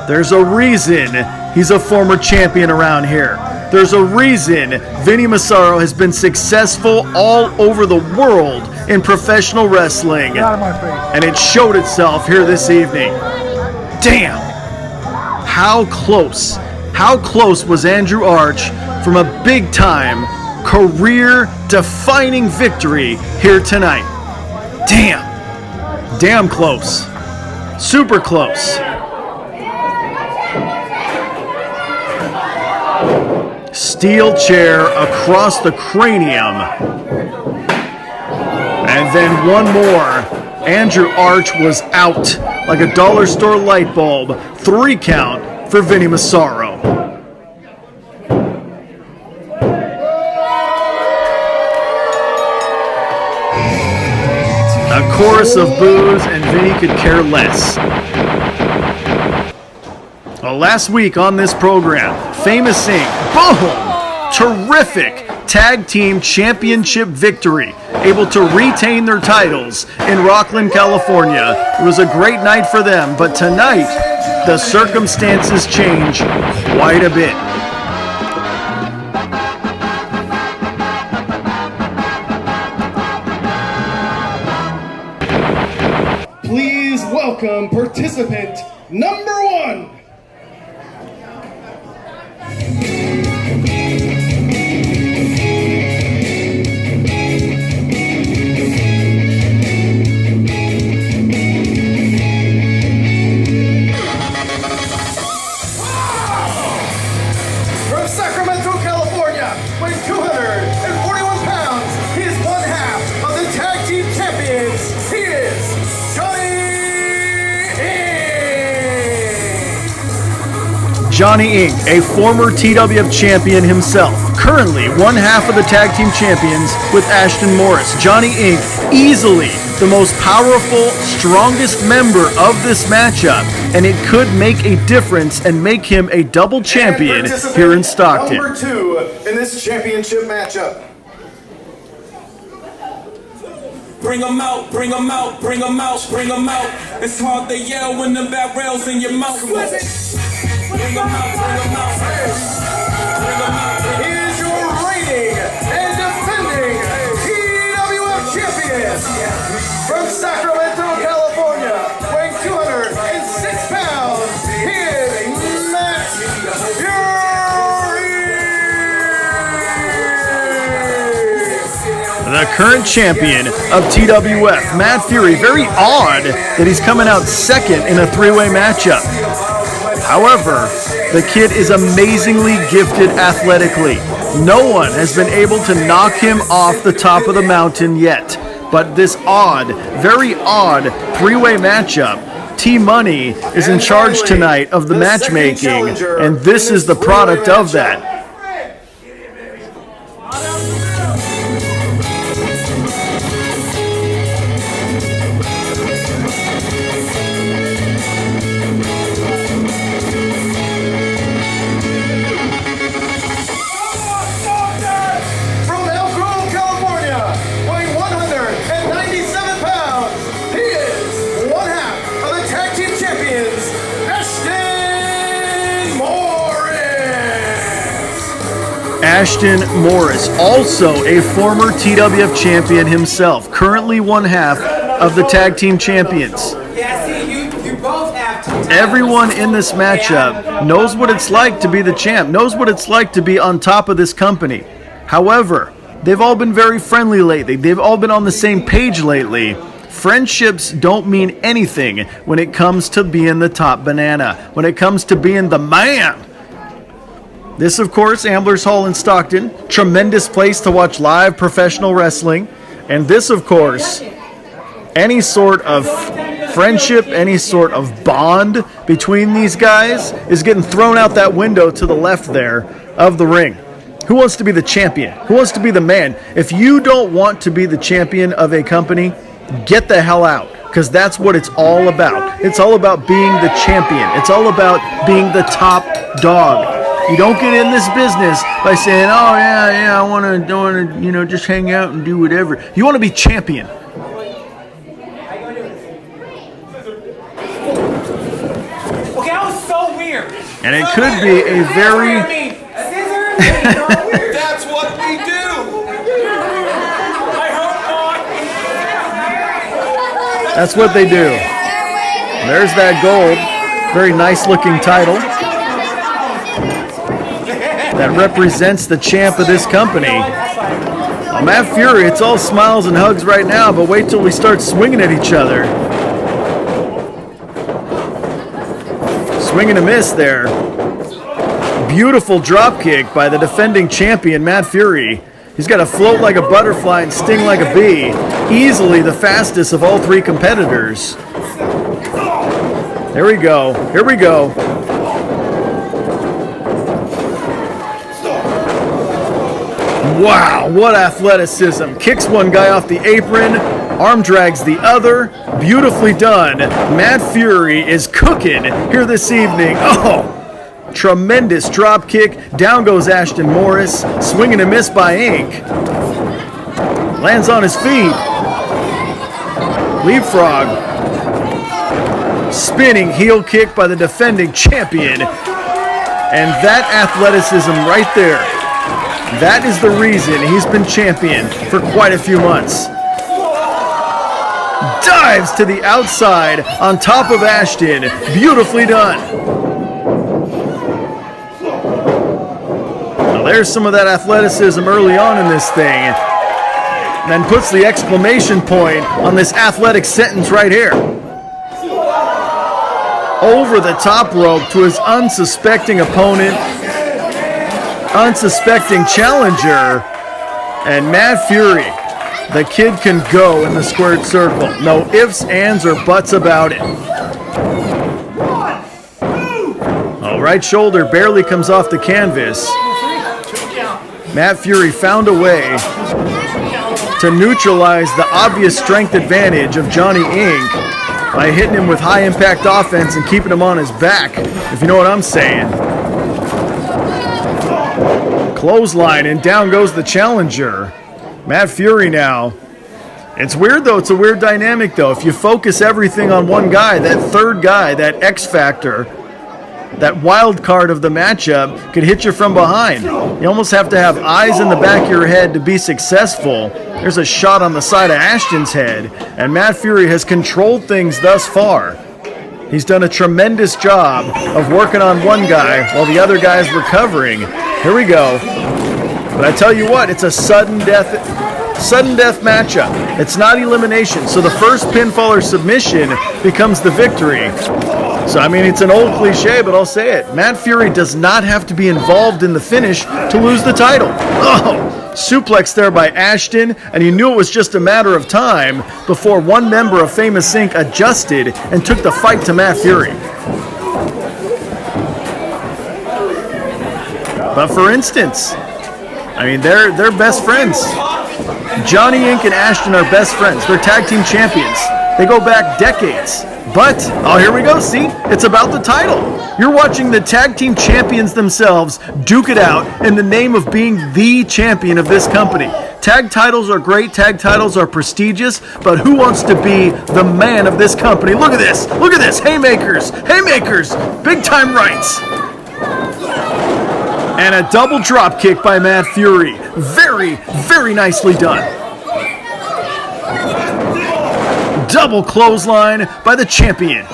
There's a reason he's a former champion around here. There's a reason Vinnie Massaro has been successful all over the world in professional wrestling. And it showed itself here this evening. Damn! How close was Andrew Arch from a big-time, career-defining victory here tonight? Damn close. Super close. Steel chair across the cranium. And then one more. Andrew Arch was out like a dollar store light bulb. 3 count for Vinnie Massaro. A chorus of boos, and Vinnie could care less. Well, last week on this program, Famous Singh, boom! Terrific tag team championship victory, able to retain their titles in Rockland, California. It was a great night for them, but tonight, the circumstances change quite a bit.
Please welcome participant number 1.
From Sacramento, California, weighing 241 pounds, he is one half of the tag team champions. He is
Johnny Ink, a former TWF champion himself, currently one half of the tag team champions with Ashton Morris. Johnny Ink, easily the most powerful, strongest member of this matchup, and it could make a difference and make him a double champion here in Stockton.
Number 2 in this championship matchup.
Bring 'em out, bring 'em out, bring 'em out, bring 'em out. It's hard to yell when the barrel's in your mouth. Bring 'em out, bring 'em out. Bring 'em out.
He is your reigning and defending TWF champion from Sacramento, California, weighing 206 pounds. He is Matt Fury.
The current champion of TWF, Matt Fury. Very odd that he's coming out second in a 3-way matchup. However, the kid is amazingly gifted athletically. No one has been able to knock him off the top of the mountain yet. But this odd, very odd 3-way matchup, T-Money is in charge tonight of the matchmaking, and this is the product of that. Ashton Morris, also a former TWF champion himself, currently one half of the tag team champions.
You both have to.
Everyone in this matchup knows what it's like to be the champ, knows what it's like to be on top of this company. However, they've all been very friendly lately. They've all been on the same page lately. Friendships don't mean anything when it comes to being the top banana, when it comes to being the man. This, of course, Amblers Hall in Stockton, tremendous place to watch live professional wrestling. And this, of course, any sort of friendship, any sort of bond between these guys is getting thrown out that window to the left there of the ring. Who wants to be the champion? Who wants to be the man? If you don't want to be the champion of a company, get the hell out, because that's what it's all about. It's all about being the champion. It's all about being the top dog. You don't get in this business by saying, "Oh yeah, I want to, just hang out and do whatever." You want to be champion.
Okay, that was so weird.
And it could be a very.
That's what we do.
That's what they do. There's that gold. Very nice looking title that represents the champ of this company. Matt Fury, it's all smiles and hugs right now, but wait till we start swinging at each other. Swing and a miss there. Beautiful drop kick by the defending champion, Matt Fury. He's got to float like a butterfly and sting like a bee. Easily the fastest of all three competitors. There we go. Here we go. Wow, what athleticism. Kicks one guy off the apron, arm drags the other. Beautifully done. Matt Fury is cooking here this evening. Oh, tremendous drop kick. Down goes Ashton Morris. Swing and a miss by Ink. Lands on his feet. Leapfrog. Spinning heel kick by the defending champion. And that athleticism right there. That is the reason he's been champion for quite a few months. Dives to the outside on top of Ashton. Beautifully done. Now there's some of that athleticism early on in this thing. And then puts the exclamation point on this athletic sentence right here. Over the top rope to his unsuspecting opponent. Unsuspecting challenger, and Matt Fury, the kid can go in the squared circle. No ifs, ands, or buts about it. Oh, right shoulder barely comes off the canvas. Matt Fury found a way to neutralize the obvious strength advantage of Johnny Ink by hitting him with high impact offense and keeping him on his back, if you know what I'm saying. Clothesline, and down goes the challenger. Matt Fury now. It's weird though, it's a weird dynamic though. If you focus everything on one guy, that third guy, that X factor, that wild card of the matchup could hit you from behind. You almost have to have eyes in the back of your head to be successful. There's a shot on the side of Ashton's head, and Matt Fury has controlled things thus far. He's done a tremendous job of working on one guy while the other guy is recovering. Here we go. But I tell you what, it's a sudden death matchup. It's not elimination. So the first pinfall or submission becomes the victory. So, I mean, it's an old cliche, but I'll say it. Matt Fury does not have to be involved in the finish to lose the title. Oh, suplex there by Ashton, and you knew it was just a matter of time before one member of Famous Inc. adjusted and took the fight to Matt Fury. But for instance, I mean, they're best friends. Johnny Inc. and Ashton are best friends. They're tag team champions. They go back decades. But, oh, here we go, see? It's about the title. You're watching the tag team champions themselves duke it out in the name of being the champion of this company. Tag titles are great, tag titles are prestigious, but who wants to be the man of this company? Look at this, haymakers, big time rights. And a double drop kick by Matt Fury. Very, very nicely done. Double clothesline by the champion.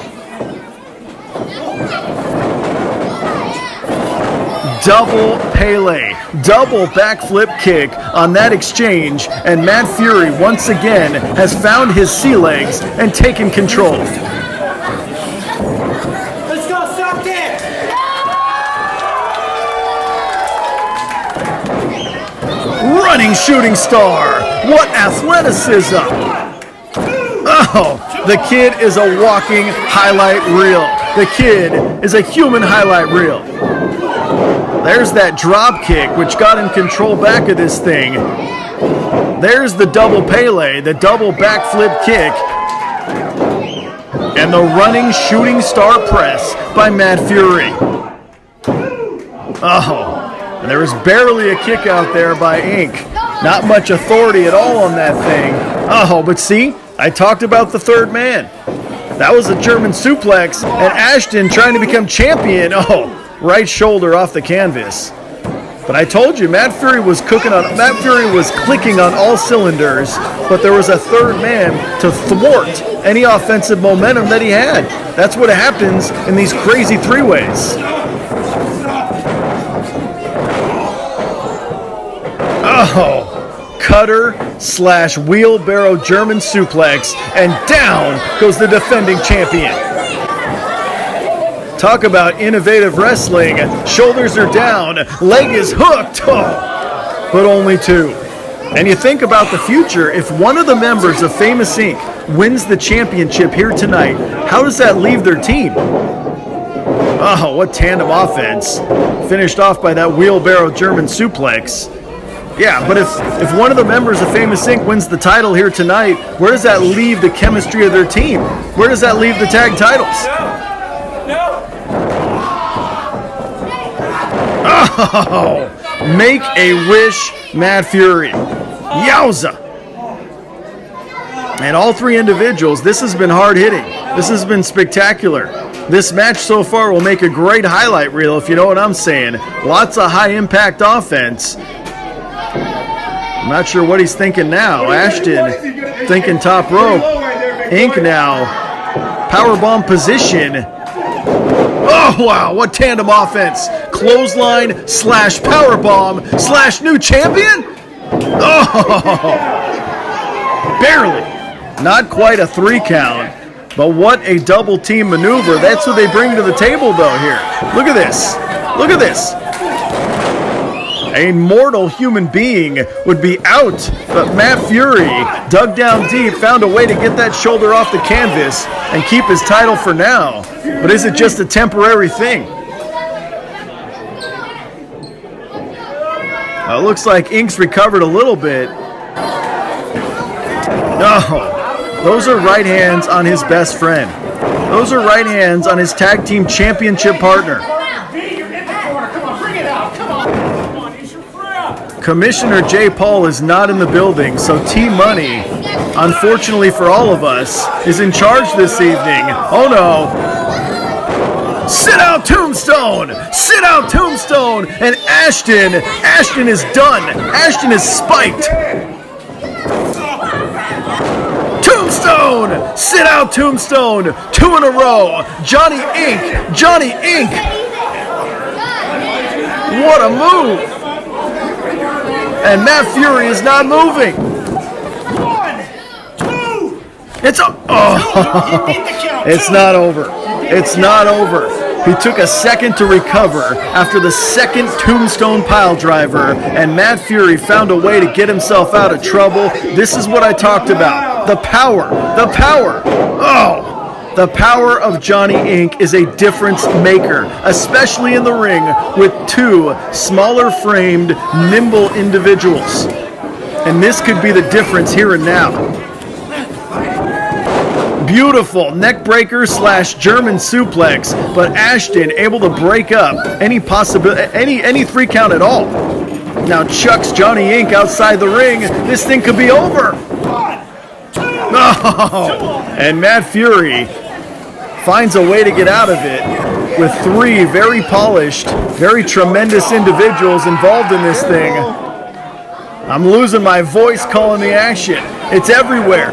Double Pele. Double backflip kick on that exchange. And Matt Fury once again has found his sea legs and taken control.
Let's go, stop it!
Running shooting star. What athleticism. Oh, the kid is a walking highlight reel. The kid is a human highlight reel. There's that drop kick, which got in control back of this thing. There's the double Pele, the double backflip kick. And the running shooting star press by Matt Fury. Oh, and there was barely a kick out there by Ink. Not much authority at all on that thing. Oh, but see? I talked about the third man. That was a German suplex, and Ashton trying to become champion. Oh, right shoulder off the canvas. But I told you, Matt Fury was clicking on all cylinders, but there was a third man to thwart any offensive momentum that he had. That's what happens in these crazy three-ways. Oh, cutter / wheelbarrow German suplex, and down goes the defending champion. Talk about innovative wrestling. Shoulders are down, leg is hooked, but only two. And you think about the future, if one of the members of Famous Inc. wins the championship here tonight, how does that leave their team? Oh, what tandem offense. Finished off by that wheelbarrow German suplex. Yeah, but if one of the members of Famous Inc. wins the title here tonight, where does that leave the chemistry of their team? Where does that leave the tag titles? Oh, make a wish, Matt Fury. Yowza. And all three individuals, this has been hard hitting. This has been spectacular. This match so far will make a great highlight reel, if you know what I'm saying. Lots of high impact offense. I'm not sure what he's thinking now. Ashton thinking top rope. Inc. now. Powerbomb position. Oh, wow, what tandem offense. Clothesline / powerbomb / new champion? Oh, barely. Not quite a 3 count, but what a double team maneuver. That's what they bring to the table, though, here. Look at this. Look at this. A mortal human being would be out, but Matt Fury dug down deep, found a way to get that shoulder off the canvas and keep his title for now. But is it just a temporary thing? It looks like Inc.'s recovered a little bit. No, those are right hands on his best friend. Those are right hands on his tag team championship partner. Commissioner J. Paul is not in the building, so T-Money, unfortunately for all of us, is in charge this evening. Oh no. Sit out Tombstone! Sit out Tombstone! And Ashton is done. Ashton is spiked. Tombstone! Sit out Tombstone! 2 in a row. Johnny Inc. What a move! And Matt Fury is not moving.
1, 2.
It's it's not over. It's not over. He took a second to recover after the second Tombstone pile driver, and Matt Fury found a way to get himself out of trouble. This is what I talked about. The power. The power. Oh. The power of Johnny Inc. is a difference maker, especially in the ring with 2 smaller framed, nimble individuals. And this could be the difference here and now. Beautiful neck breaker / German suplex, but Ashton able to break up any 3 count at all. Now chucks Johnny Inc. outside the ring. This thing could be over.
1, 2.
Oh, and Matt Fury finds a way to get out of it with 3 very polished, very tremendous individuals involved in this thing. I'm losing my voice calling the action. It's everywhere.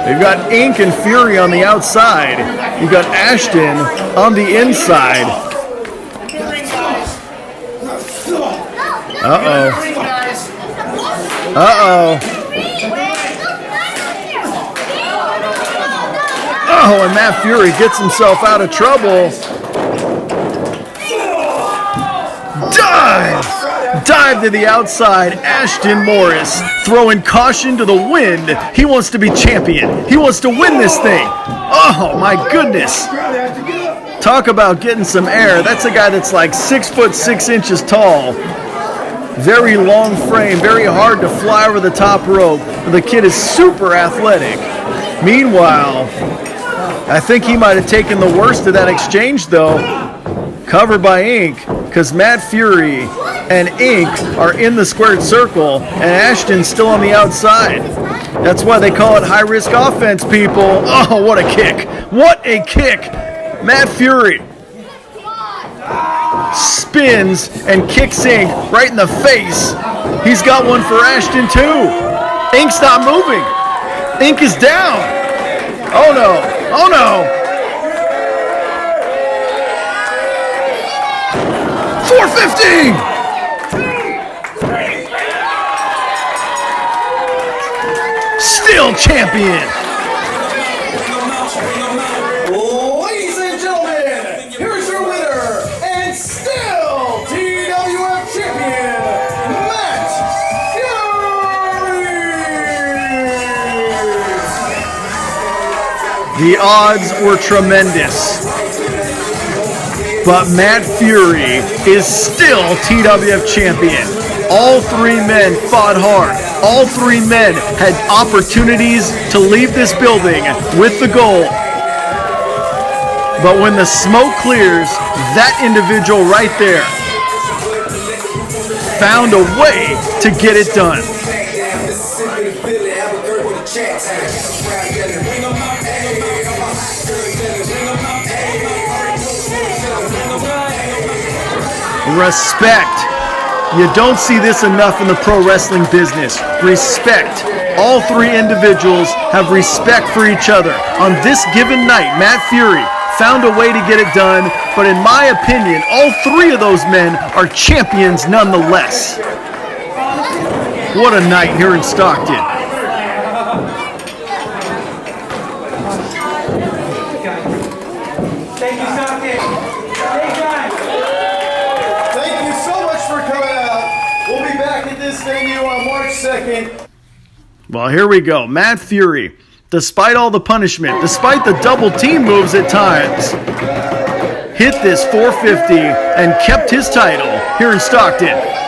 You've got Inc. and Fury on the outside. You've got Ashton on the inside. Uh-oh. Uh-oh. Oh, and Matt Fury gets himself out of trouble. Dive to the outside. Ashton Morris throwing caution to the wind. He wants to be champion. He wants to win this thing. Oh, my goodness. Talk about getting some air. That's a guy that's like 6 foot 6 inches tall. Very long frame, very hard to fly over the top rope. The kid is super athletic. Meanwhile, I think he might have taken the worst of that exchange, though. Covered by Inc., because Matt Fury and Inc. are in the squared circle, and Ashton's still on the outside. That's why they call it high-risk offense, people. Oh, what a kick. What a kick. Matt Fury. spins and kicks Ink right in the face. He's got one for Ashton too. Ink's not moving. Ink is down. Oh no, oh no. 415. Still champion.
Ladies and gentlemen, here's your winner and still TWF champion, Matt Fury.
The odds were tremendous, but Matt Fury is still TWF champion. All three men fought hard. All three men had opportunities to leave this building with the gold. But when the smoke clears, that individual right there found a way to get it done. Respect. You don't see this enough in the pro wrestling business. Respect. All three individuals have respect for each other. On this given night, Matt Fury found a way to get it done, but in my opinion, all three of those men are champions nonetheless. What a night here in Stockton.
Thank you, Stockton.
Thank you so much for coming out. We'll be back at this venue on March 2nd.
Well, here we go. Matt Fury, despite all the punishment, despite the double team moves at times, hit this 450 and kept his title here in Stockton.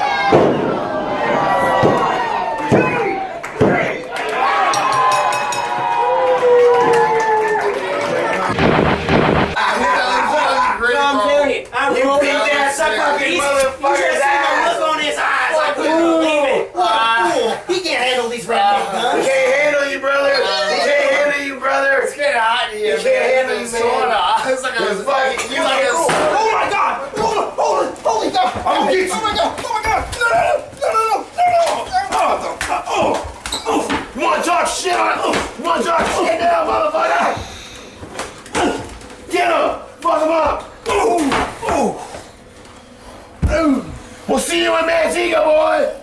We'll see you in Manteca, boy!